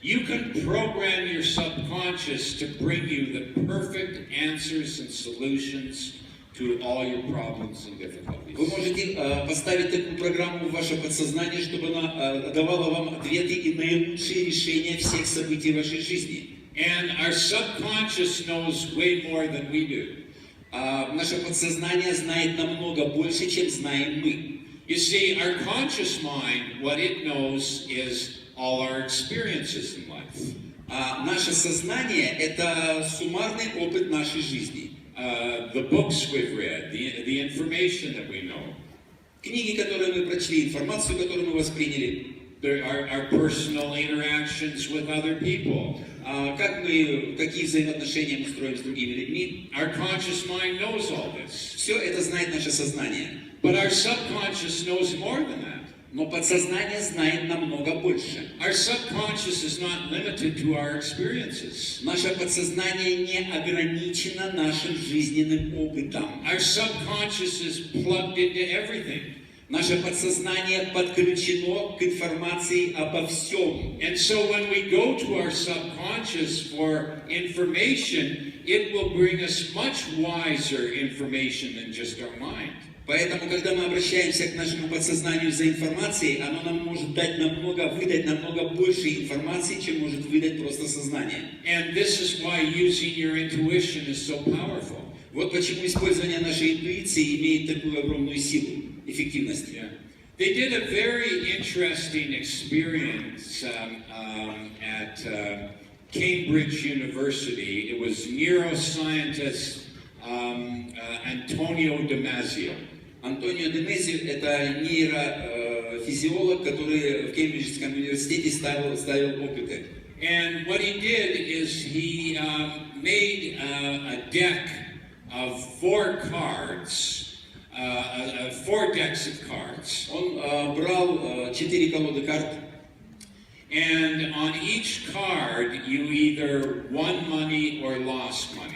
You can program your subconscious to bring you the perfect answers and solutions to all your problems and difficulties. Вы можете поставить такую программу в ваше подсознание, чтобы она давала вам ответы и наилучшие решения всех событий вашей жизни. And our subconscious knows way more than we do. Наше подсознание знает намного больше, чем знаем мы. You see, our conscious mind, what it knows is all our experiences in life. Наше сознание – это суммарный опыт нашей жизни. The books we've read, the information that we know. Книги, которые мы прочли, информацию, которую мы восприняли. Our personal interactions with other people. Какие взаимоотношения мы строим с другими людьми. Our conscious mind knows all this. Все это знает наше сознание. But our subconscious knows more than that. Но подсознание знает намного больше. Our subconscious is not limited to our experiences. Наше подсознание не ограничено нашим жизненным опытом. Our subconscious is plugged into everything. Наше подсознание подключено к информации обо всем. And so when we go to our subconscious for information, it will bring us much wiser information than just our mind. Поэтому, когда мы обращаемся к нашему подсознанию за информацией, оно нам может выдать намного больше информации, чем может выдать просто сознание. And this is why using your intuition is so powerful. Вот почему использование нашей интуиции имеет такую огромную силу, эффективность. Yeah. They did a very interesting experience at Cambridge University. It was neuroscientist Antonio Damasio. Антонио Демезио – это нейрофизиолог, который в Кембриджском университете ставил опыты. And what he did is he made a deck of 4 cards, 4 decks of cards. Он брал 4 колоды карт. And on each card you either won money or lost money.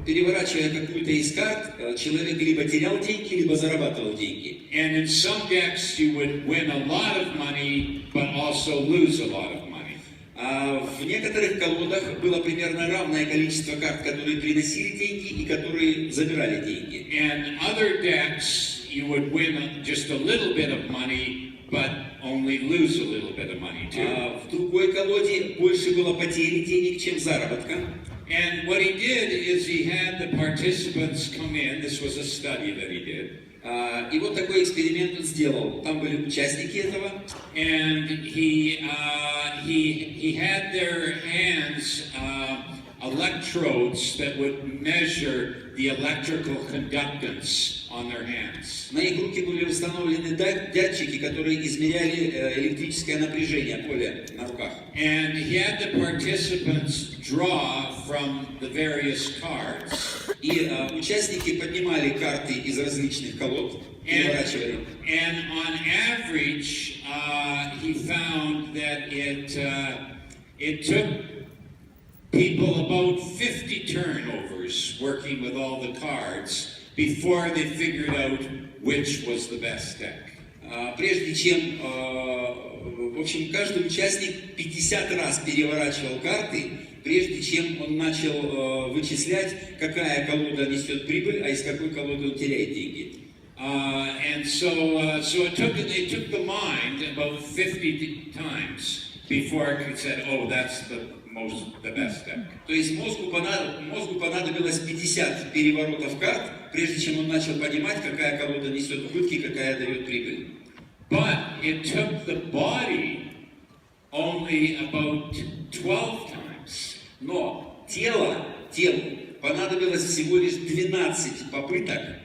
Переворачивая какую-то из карт, человек либо терял деньги, либо зарабатывал деньги. And in some decks you would win a lot of money, but also lose a lot of money. В некоторых колодах было примерно равное количество карт, которые приносили деньги и которые забирали деньги. And other decks you would win just a little bit of money, but only lose a little bit of money too. В другой колоде больше было потери денег, чем заработка. And what he did is he had the participants come in. This was a study that he did. И вот такой эксперимент он сделал. Там были участники этого. And he had their hands electrodes that would measure the electrical conductance on their hands. На их руки были установлены датчики, которые измеряли электрическое напряжение поля на руках. And he had the participants draw from the various cards. И участники поднимали карты из различных колод, переворачивали. And on average, he found that it took people about 50 turnovers working with all the cards before they figured out which was the best deck. Прежде чем, в общем, каждый участник 50 раз переворачивал карты, прежде чем он начал вычислять, какая колода несет прибыль, а из какой колоды он теряет деньги. And so it took the mind about 50 times before it said, oh, that's the best deck. То есть мозгу понадобилось 50 переворотов карт, прежде чем он начал понимать, какая колода несет убытки, какая дает прибыль. But it took the body only about 12 times. Но телу понадобилось всего лишь 12 попыток.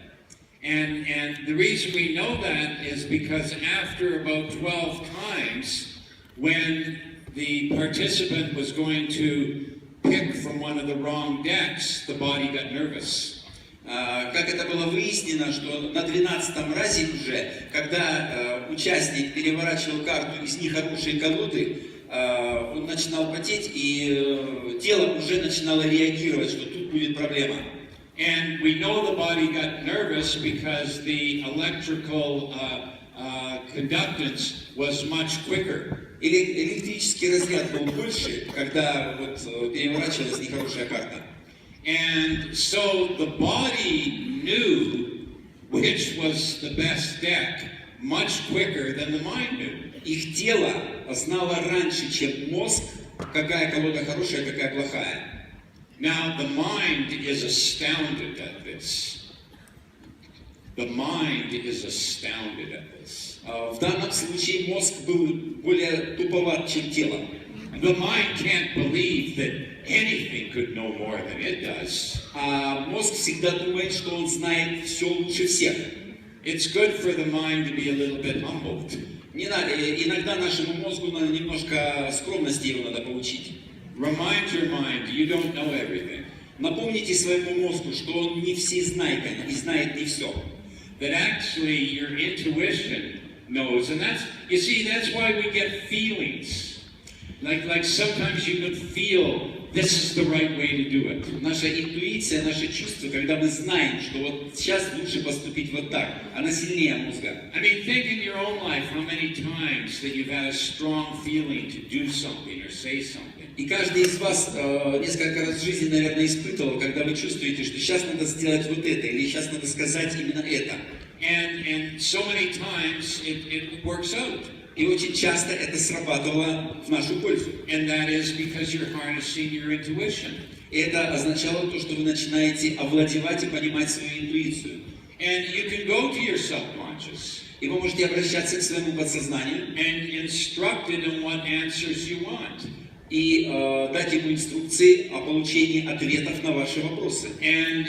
And the reason we know that is because after about 12 times, when the participant was going to pick from one of the wrong decks, the body got nervous. Как это было выяснено, что на 12-м разе уже, когда участник переворачивал карту из нехорошей колоды, он начинал потеть, и тело уже начинало реагировать, что тут будет проблема. And we know the body got nervous because the electrical conductance was much quicker. Электрический разряд был больше, когда вот переворачивалась нехорошая карта. And so the body knew which was the best deck much quicker than the mind knew. Их тело знало раньше, чем мозг, какая колода хорошая, какая плохая. Now, the mind is astounded at this. The mind is astounded at this. В данном случае мозг был более туповат, чем тело. The mind can't believe that anything could know more than it does. А мозг всегда думает, что он знает все лучше всех. It's good for the mind to be a little bit humbled. Иногда нашему мозгу надо немножко скромности его надо поучить. Remind your mind you don't know everything. Напомните своему мозгу, что он не всезнайка и знает не все. That actually your intuition knows, and that's why we get feelings. Like sometimes you could feel this is the right way to do it. Наша интуиция, наше чувство, когда мы знаем, что вот сейчас лучше поступить вот так, она сильнее мозга. I mean, think in your own life how many times that you've had a strong feeling to do something or say something. И каждый из вас несколько раз в жизни, наверное, испытывал, когда вы чувствуете, что сейчас надо сделать вот это, или сейчас надо сказать именно это. And so many times it works out. И очень часто это срабатывало в нашу пользу. And that is because you're harnessing your intuition. И это означало то, что вы начинаете овладевать и понимать свою интуицию. And you can go to your subconscious. И вы можете обращаться к своему подсознанию. And instruct it on what answers you want. И дать ему инструкции о получении ответов на ваши вопросы. And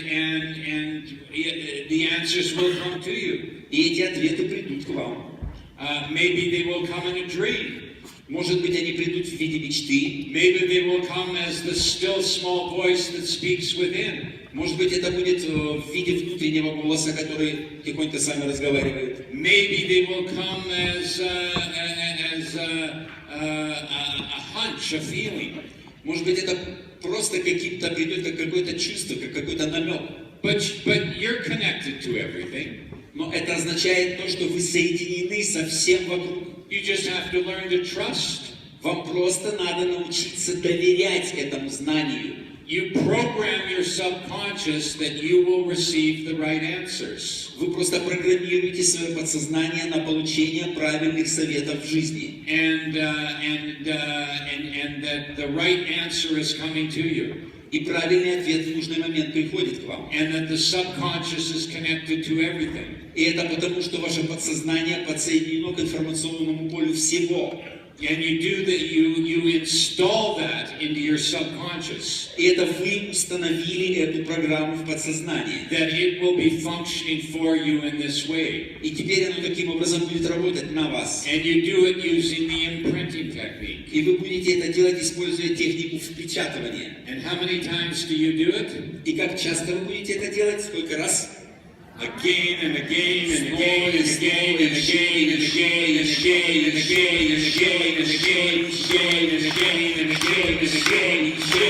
the answers will come to you. И эти ответы придут к вам. Maybe they will come in a dream. Может быть, они придут в виде мечты. Maybe they will come as the still small voice that speaks within. Может быть, это будет в виде внутреннего голоса, который тихонько с вами разговаривает. Maybe they will come as a hunch, a feeling. Может быть, это просто каким-то придет как какое-то чувство, как какой-то намек. But you're connected to everything. Но это означает то, что вы соединены со всем вокруг. You just have to learn to trust. Вам просто надо научиться доверять этому знанию. You program your subconscious that you will receive the right answers. Вы просто программируете свое подсознание на получение правильных советов в жизни. And that the right answer is coming to you. И правильный ответ в нужный момент приходит к вам. And that the subconscious is connected to everything. И это потому, что ваше подсознание подсоединено к информационному полю всего. And you do that, you install that into your subconscious. И это вы установили эту программу в подсознании. That it will be functioning for you in this way. И теперь оно таким образом будет работать на вас. And you do it using the imprinting technique. И вы будете это делать, используя технику впечатывания. And how many times do you do it? И как часто вы будете это делать? Сколько раз? Again and again and again and again and again and again and again and again and again and again and again and again and again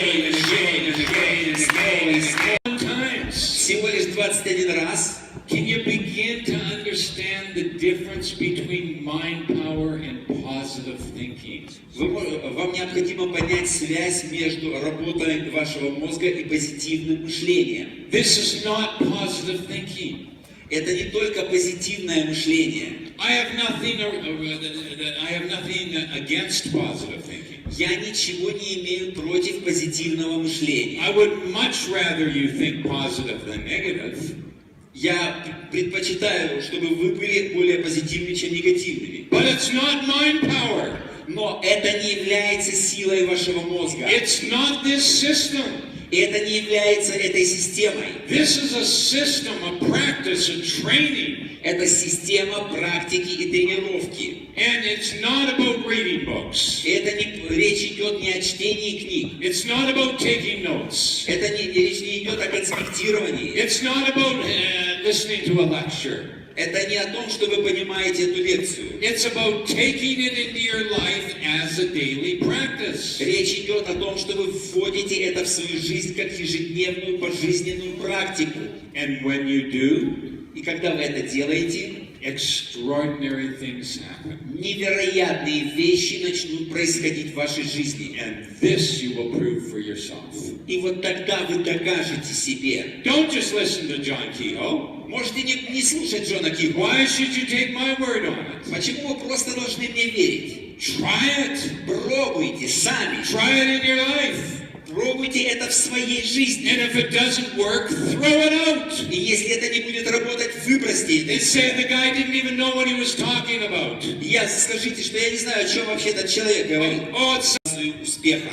and again and again and again. Всего лишь 21 раз. Can you begin to understand the difference between mind power and positive thinking? Вам необходимо понять связь между работой вашего мозга и позитивным мышлением. This is not positive thinking. Это не только позитивное мышление. I have nothing against positive thinking. Я ничего не имею против позитивного мышления. I would much rather you think positive than negative. Я предпочитаю, чтобы вы были более позитивными, чем негативными. But it's not mind power. Но это не является силой вашего мозга. It's not this system. Это не является этой системой. This is a system of practice and training. Это система практики и тренировки. And it's not about reading books. Это не речь идет не о чтении книг. It's not about taking notes. Это речь не идет о конспектировании. It's not about listening to a lecture. Это не о том, что вы понимаете эту лекцию. It's about taking it into your life as a daily practice. Речь идет о том, что вы вводите это в свою жизнь как ежедневную пожизненную практику. And when you do, и когда вы это делаете, extraordinary things happen. Невероятные вещи начнут происходить в вашей жизни. And this you will prove for yourself. И вот тогда вы докажете себе. Don't just listen to John Kехо. Можете не слушать Джона Кехо. Why should you take my word on it? Почему вы просто должны мне верить? Try it. Пробуйте сами. Try it in your life. Пробуйте это в своей жизни. And if it doesn't work, throw it out. И если это не будет работать, выбросьте это. And say the guy didn't even know what he was talking about. Скажите, что я не знаю, о чем вообще этот человек говорит. Успеха.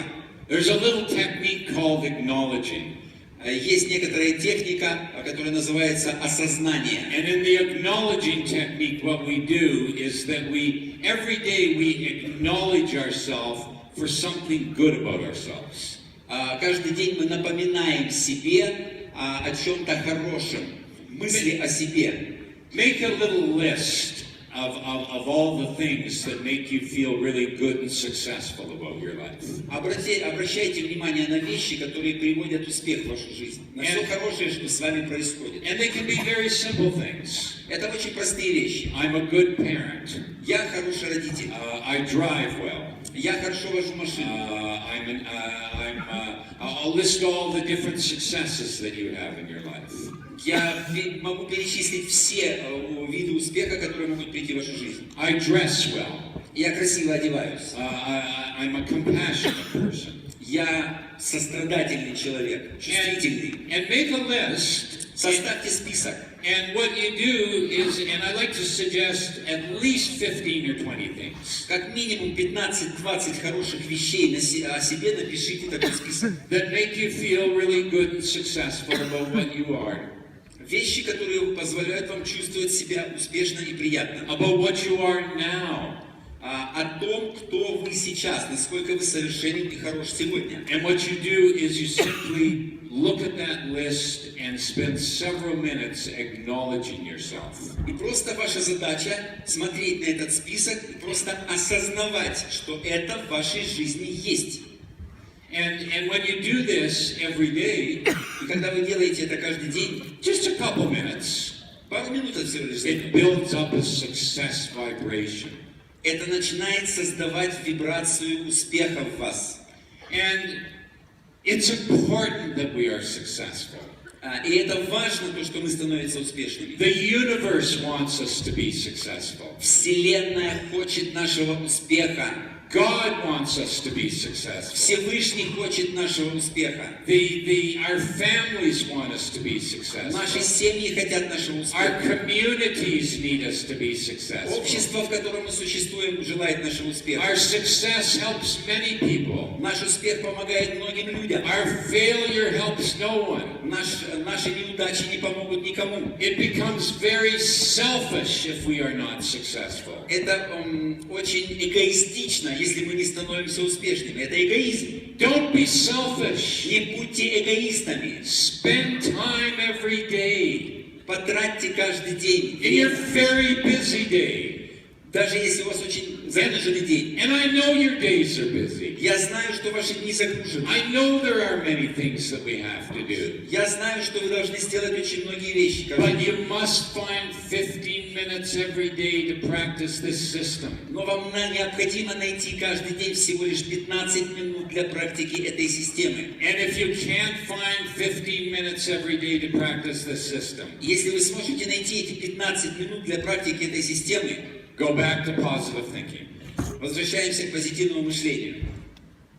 There's a little technique called acknowledging. Есть некоторая техника, которая называется осознание. And in the acknowledging technique, what we do is that every day we acknowledge ourselves for something good about ourselves. Каждый день мы напоминаем себе о чем-то хорошем, мысли о себе. Make a little list of all the things that make you feel really good and successful about your life. Обращайте внимание на вещи, которые приводят успех в вашу жизнь, на все хорошее, что с вами происходит. And they can be very simple things. Это очень простые вещи. I'm a good parent. Я хороший родитель. I drive well. Я хорошо вожу машину. I'll list all the different successes that you have in your life. Я могу перечислить все виды успеха, которые могут прийти в вашу жизнь. I dress well. Я красиво одеваюсь. I'm a compassionate person. Я сострадательный человек, чувствительный. And make a list. Составьте список. And what you do is, and I like to suggest at least 15 or 20 things. Как минимум 15-20 хороших вещей о себе напишите такой список. That make you feel really good and successful about what you are. Вещи, которые позволяют вам чувствовать себя успешно и приятно. About what you are now. О том, кто вы сейчас, насколько вы совершенен и хорош сегодня. And what you do is you simply look at that list and spend several minutes acknowledging yourself. И просто ваша задача смотреть на этот список и просто осознавать, что это в вашей жизни есть. And when you do this every day, и когда вы делаете это каждый день, just a couple minutes, пару минут это всего лишь, it builds up a success vibration. Это начинает создавать вибрацию успеха в вас. And it's important that we are successful. И это важно, то, что мы становимся успешными. The universe wants us to be successful. Вселенная хочет нашего успеха. God wants us to be successful. Всевышний хочет нашего успеха. Our families want us to be successful. Наши семьи хотят нашего успеха. Our communities need us to be successful. Общество, в котором мы существуем, желает нашего успеха. Our success helps many people. Наш успех помогает многим людям. Our failure helps no one. Наши неудачи не помогут никому. It becomes very selfish if we are not successful. Это очень эгоистично, если мы не становимся успешными. Это эгоизм. Don't be selfish. Не будьте эгоистами. Spend time every day. Потратьте каждый день. In your very busy day. Даже если у вас очень загруженный день. And I know your days are busy. Я знаю, что ваши дни загружены. I know there are many things that we have to do. Я знаю, что вы должны сделать очень многие вещи. But you must find 15 minutes every day to practice this system. Но вам необходимо найти каждый день всего лишь 15 минут для практики этой системы. And if you can't find 15 minutes every day to practice this system, если вы сможете найти эти 15 минут для практики этой системы, go back to positive thinking. Возвращаемся к позитивному мышлению.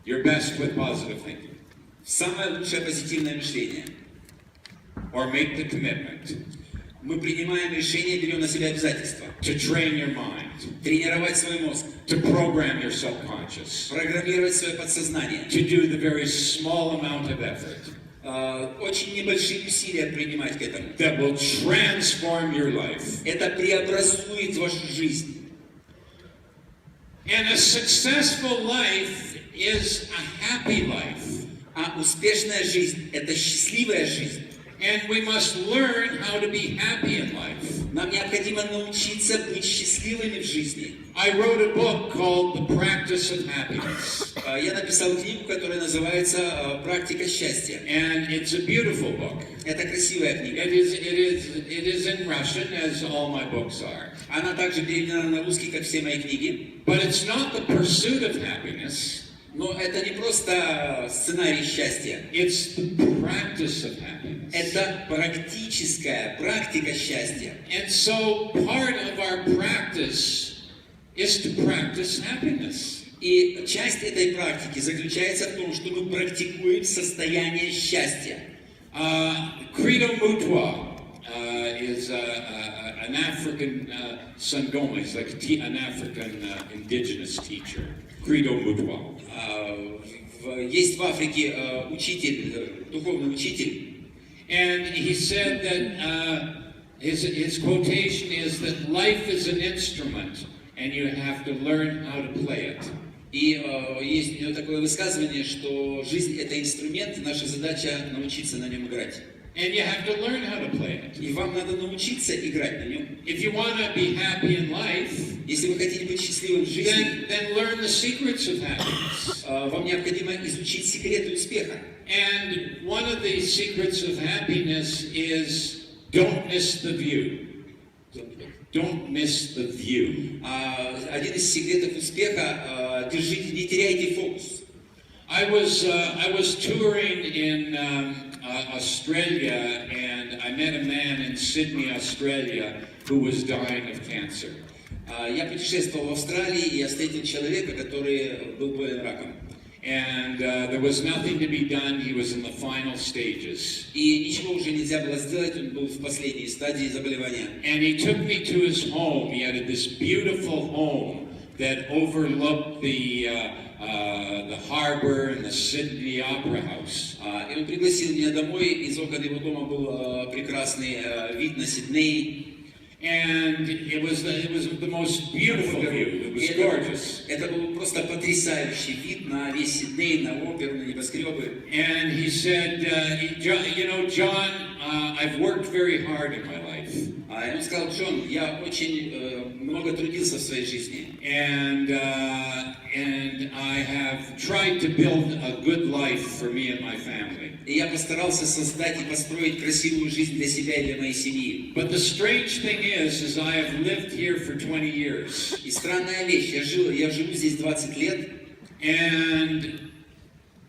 You're best with positive thinking. Самое лучшее позитивное мышление. Or make the commitment. Мы принимаем решение, берем на себя обязательства. To train your mind. Тренировать свой мозг. To program your subconscious. Программировать свое подсознание. To do the very small amount of effort. Очень небольшие усилия принимать к этому. That will transform your life. Это преобразует вашу жизнь. And a successful life is a happy life. А успешная жизнь – это счастливая жизнь. And we must learn how to be happy in life. Нам необходимо научиться быть счастливыми в жизни. I wrote a book called The Practice of Happiness. Я написал книгу, которая называется «Практика счастья». And it's a beautiful book. Это красивая книга. It is in Russian, as all my books are. Она также переведена на русский, как все мои книги. But it's not the pursuit of happiness. Но это не просто сценарий счастья. It's the practice of happiness. Это практическая практика счастья. And so part of our practice is to practice happiness. И часть этой практики заключается в том, что мы практикуем состояние счастья. Credo Mutwa is an African Sangoma. He's like an African indigenous teacher. Credo Mutwa. Есть в Африке учитель, духовный учитель. And he said that his quotation is that life is an instrument and you have to learn how to play it. И есть у него такое высказывание, что жизнь это инструмент, наша задача научиться на нем играть. And you have to learn how to play it. И вам надо научиться играть на нем. If you want to be happy in life, если вы хотите быть счастливым в жизни, then learn the secrets of happiness. Вам необходимо изучить секреты успеха. And one of the secrets of happiness is don't miss the view. Don't miss the view. Один из секретов успеха держите, не теряйте фокус. I was touring in Australia, and I met a man in Sydney, Australia, who was dying of cancer. Я путешествовал в Австралии, и я встретил человека, который был болен раком. And there was nothing to be done. He was in the final stages. И ничего уже нельзя было сделать, он был в последней стадии заболевания. And he took me to his home. He had this beautiful home that overlooked the harbor and the Sydney Opera House. И он пригласил меня домой. Из окон его дома был прекрасный вид на Сидней. And it was the most beautiful view. It was gorgeous. Это был просто потрясающий вид на весь Сидней, на оперу, на небоскребы. And he said, you know, John, I've worked very hard in my life. И он сказал: Джон, я очень много трудился в своей жизни. And I have tried to build a good life for me and my family. И я постарался создать и построить красивую жизнь для себя и для моей семьи. But the strange thing is I have lived here for 20 years. И странная вещь, я живу здесь 20 лет. And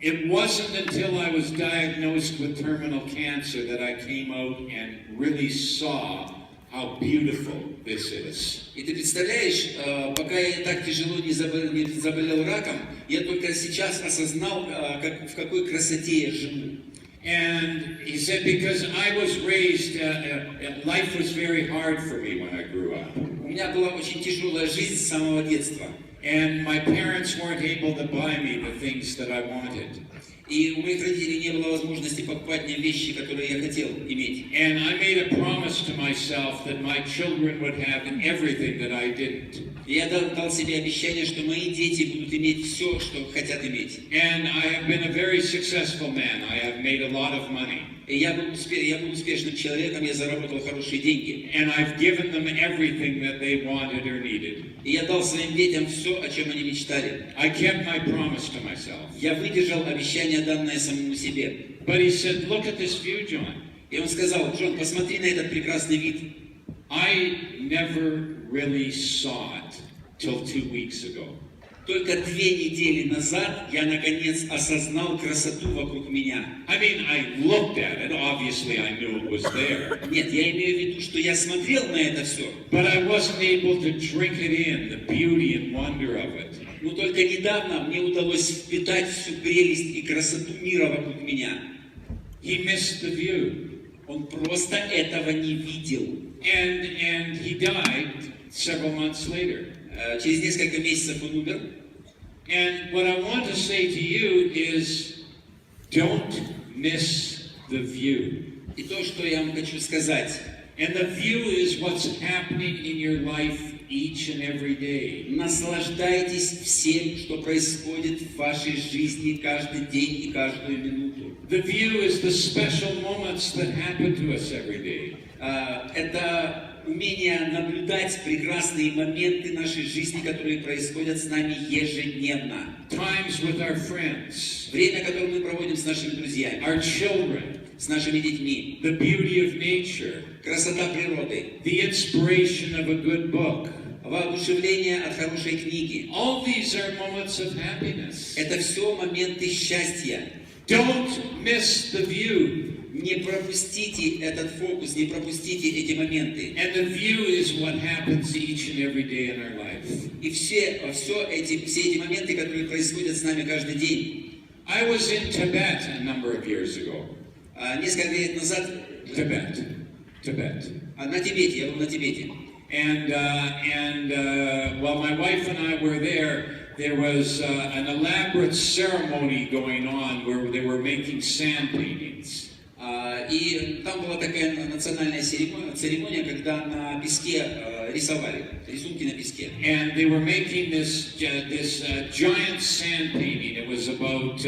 it wasn't until I was diagnosed with terminal cancer that I came out and really saw how beautiful this is. И ты представляешь, пока я так тяжело не заболел раком, я только сейчас осознал, в какой красоте я живу. And he said, because I was raised, life was very hard for me when I grew up. У меня была очень тяжелая жизнь с самого детства. And my parents weren't able to buy me the things that I wanted. И у моих родителей не было возможности покупать мне вещи, которые я хотел иметь. And I made a promise to myself that my children would have everything that I didn't. И я дал себе обещание, что мои дети будут иметь все, что хотят иметь. And I have been a very successful man. I have made a lot of money. И я был успешным человеком, я заработал хорошие деньги. And I've given them everything that they wanted or needed. И я дал своим детям все, о чем они мечтали. I kept my promise to myself. Я выдержал обещание, данное самому себе. But he said, look at this view, John. И он сказал: Джон, посмотри на этот прекрасный вид. I never really saw it till 2 weeks ago. Только 2 недели назад я наконец осознал красоту вокруг меня. I mean, I looked at it. Obviously, I knew it was there. Нет, я имею в виду, что я смотрел на это все. But I wasn't able to drink it in, the beauty and wonder of it. Но только недавно мне удалось впитать всю прелесть и красоту мира вокруг меня. He missed the view. Он просто этого не видел. And he died several months later. Через несколько месяцев он умер. And what I want to say to you is, don't miss the view. И то, что я вам хочу сказать. And the view is what's happening in your life each and every day. Наслаждайтесь всем, что происходит в вашей жизни каждый день и каждую минуту. The view is the special moments that happen to us every day. Это умение наблюдать прекрасные моменты нашей жизни, которые происходят с нами ежедневно. Times with our friends. Время, которое мы проводим с нашими друзьями. Our children. С нашими детьми. The beauty of nature. Красота природы. The inspiration of a good book. Воодушевление от хорошей книги. All these are moments of happiness. Это все моменты счастья. Don't miss the view. Не пропустите этот фокус, не пропустите эти моменты. And the view is what happens each and every day in our life. И все эти моменты, которые происходят с нами каждый день. I was in Tibet a number of years ago. Несколько лет назад Tibet. на Тибете, я был на Тибете. And while my wife and I were there was an elaborate ceremony going on where they were making sand paintings. И там была такая национальная церемония, когда на песке рисовали, рисунки на песке. And they were making this giant sand painting. It was about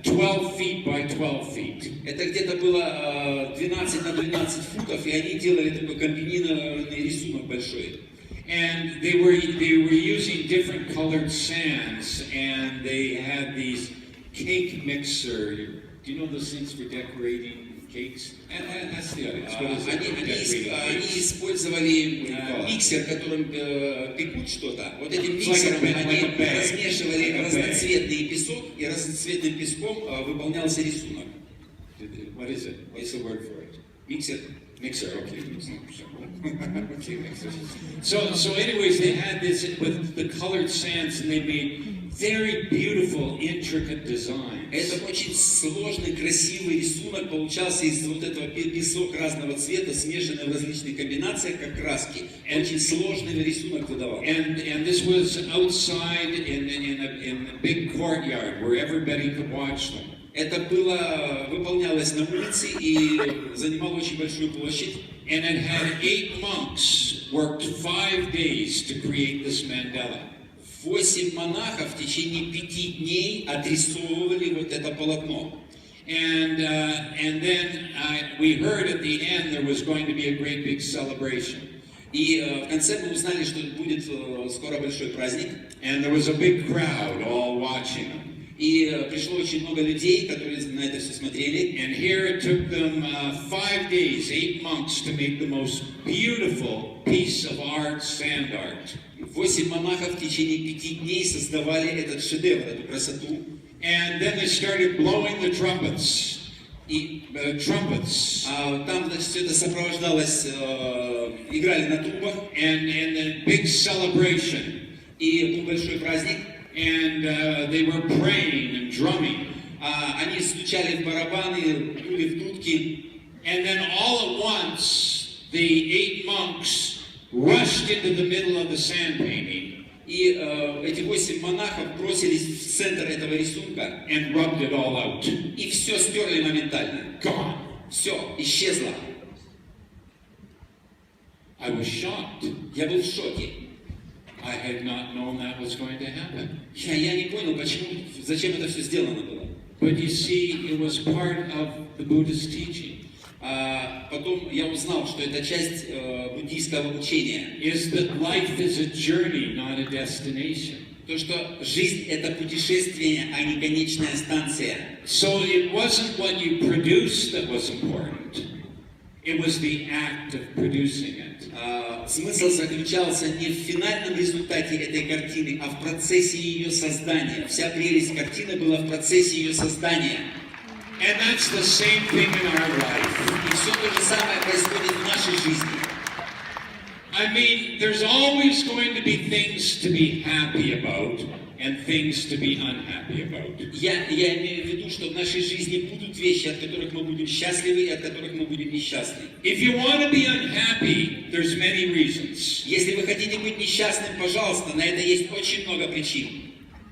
12 feet by 12 feet. Это где-то было 12 на 12 футов, и они делали такой комбинированный рисунок большой. And they were using different colored sands, and they had these cake mixer. Do you know those things for decorating cakes? That's the other. Они использовали миксер, которым пекут что-то. Вот этим миксером они размешивали разноцветный песок, и разноцветным песком выполнялся рисунок. What is it? What's the word for it? Mixer. Mixer, okay. Okay, mixer. So anyways, they had this with the colored sands, and they made very beautiful, intricate designs. Это очень сложный, красивый рисунок получался из вот этого песок разного цвета, смешанный в различных комбинациях, как краски. Очень сложный рисунок выдавал. And this was outside in a big courtyard where everybody could watch them. Это было выполнялось на улице и занимало очень большую площадь. And it had 8 monks worked 5 days to create this mandala. 8 монахов в течение 5 дней отрисовывали вот это полотно. And then we heard at the end there was going to be a great big celebration. И в конце мы узнали, что будет скоро большой праздник. And there was a big crowd all watching them. И пришло очень много людей, которые на это все смотрели. And here it took them 5 days, 8 monks to make the most beautiful piece of art, sand art. 8 монахов в течение 5 дней создавали этот шедевр, эту красоту. And then they started blowing the trumpets. Там, значит, все это сопровождалось, играли на трубах. And a big celebration. И был большой праздник. And they were praying and drumming. Они стучали в барабаны, дули в дудки. And then all at once, the 8 monks rushed into the middle of the sand painting. И эти 8 монахов бросились в центр этого рисунка. And rubbed it all out. И все стерли моментально. Gone. Все, исчезло. I was shocked. Я был в шоке. I had not known that was going to happen. Я не понял, почему, зачем это все сделано было. But you see, it was part of the Buddhist teaching. Потом я узнал, что это часть буддийского учения. Is that life is a journey, not a destination. То, что жизнь — это путешествие, а не конечная станция. So it wasn't what you produced that was important. It was the act of producing it. Смысл заключался не в финальном результате этой картины, а в процессе ее создания. Вся прелесть картины была в процессе ее создания. And that's the same thing in our life. И все то же самое происходит в нашей жизни. I mean, there's always going to be things to be happy about and things to be unhappy about. Я имею в виду, что в нашей жизни будут вещи, от которых мы будем счастливы и от которых мы будем несчастны. If you want to be unhappy, there's many reasons. Если вы хотите быть несчастным, пожалуйста, на это есть очень много причин.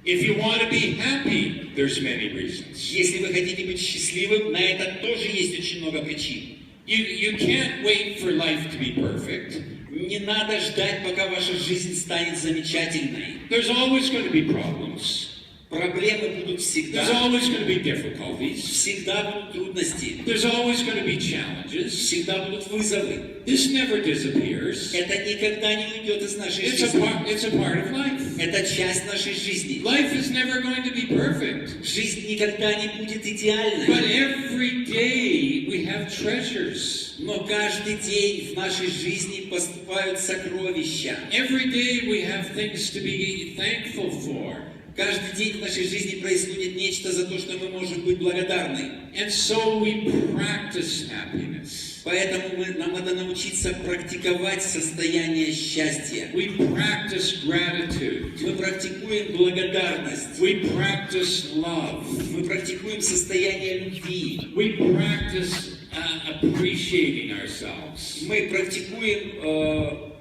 If you want to be happy, there's many reasons. Если вы хотите быть счастливым, на это тоже есть очень много причин. You can't wait for life to be perfect. Не надо ждать, пока ваша жизнь станет замечательной. There's always going to be problems. Проблемы будут всегда. There's always going to be difficulties. Всегда будут трудности. There's always going to be challenges. Всегда будут вызовы. This never disappears. Это никогда не уйдет из нашей жизни. It's a part of life. Это часть нашей жизни. Life is never going to be perfect. Жизнь никогда не будет идеальной. But every day we have treasures. Но каждый день в нашей жизни поступают сокровища. Every day we have things to be thankful for. Каждый день в нашей жизни происходит нечто, за то, что мы можем быть благодарны. And so we practice happiness. Поэтому нам надо научиться практиковать состояние счастья. We practice gratitude. Мы практикуем благодарность. We practice love. Мы практикуем состояние любви. We practice appreciating ourselves. Мы практикуем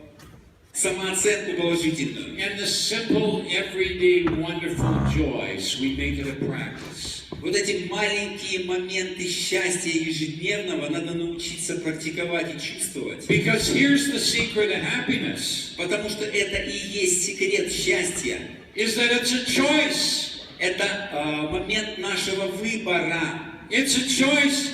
самооценку положительную. And the simple, everyday, wonderful joys, we make it a practice. Вот эти маленькие моменты счастья ежедневного надо научиться практиковать и чувствовать. Because here's the secret of happiness. Потому что это и есть секрет счастья. Is that it's a choice. Это момент нашего выбора. It's a choice.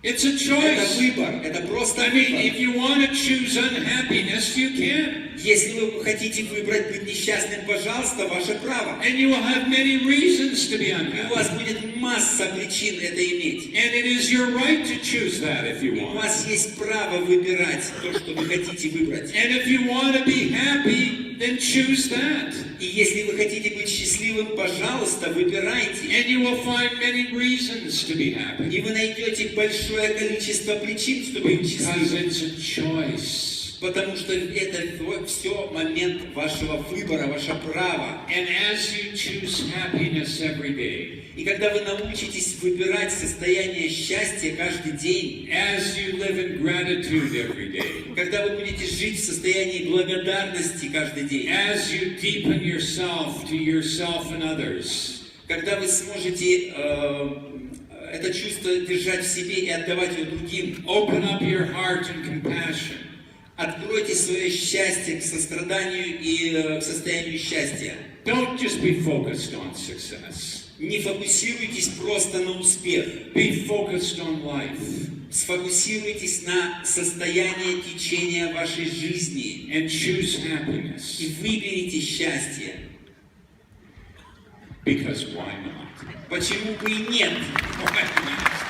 It's a choice. Это выбор. Это просто I mean, выбор. if you want to choose unhappiness, you can. Если вы хотите выбрать быть несчастным, пожалуйста, ваше право. And you will have many reasons to be И у unhappy. вас будет масса причин это иметь. And it is your right to choose that if you У want. вас есть право выбирать то, что вы хотите выбрать. And if you want to be happy, then choose that. И если вы хотите быть счастливым, пожалуйста, выбирайте. And you will find many reasons to be happy. И вы найдете большое количество причин, чтобы быть Because счастливым. it's a choice. Потому что это все момент вашего выбора, ваше право. And as you choose happiness every day, И когда вы научитесь выбирать состояние счастья каждый день, as you live in gratitude every day, когда вы будете жить в состоянии благодарности каждый день, as you deepen yourself to yourself and others, когда вы сможете это чувство держать в себе и отдавать его другим, open up your heart and compassion. откройте свое счастье к состраданию и к состоянию счастья. Don't just be focused on success. Не фокусируйтесь просто на успех. Be focused on life. Сфокусируйтесь на состоянии течения вашей жизни And choose и happiness. выберите счастье. Because why not? Почему бы и нет? Why not?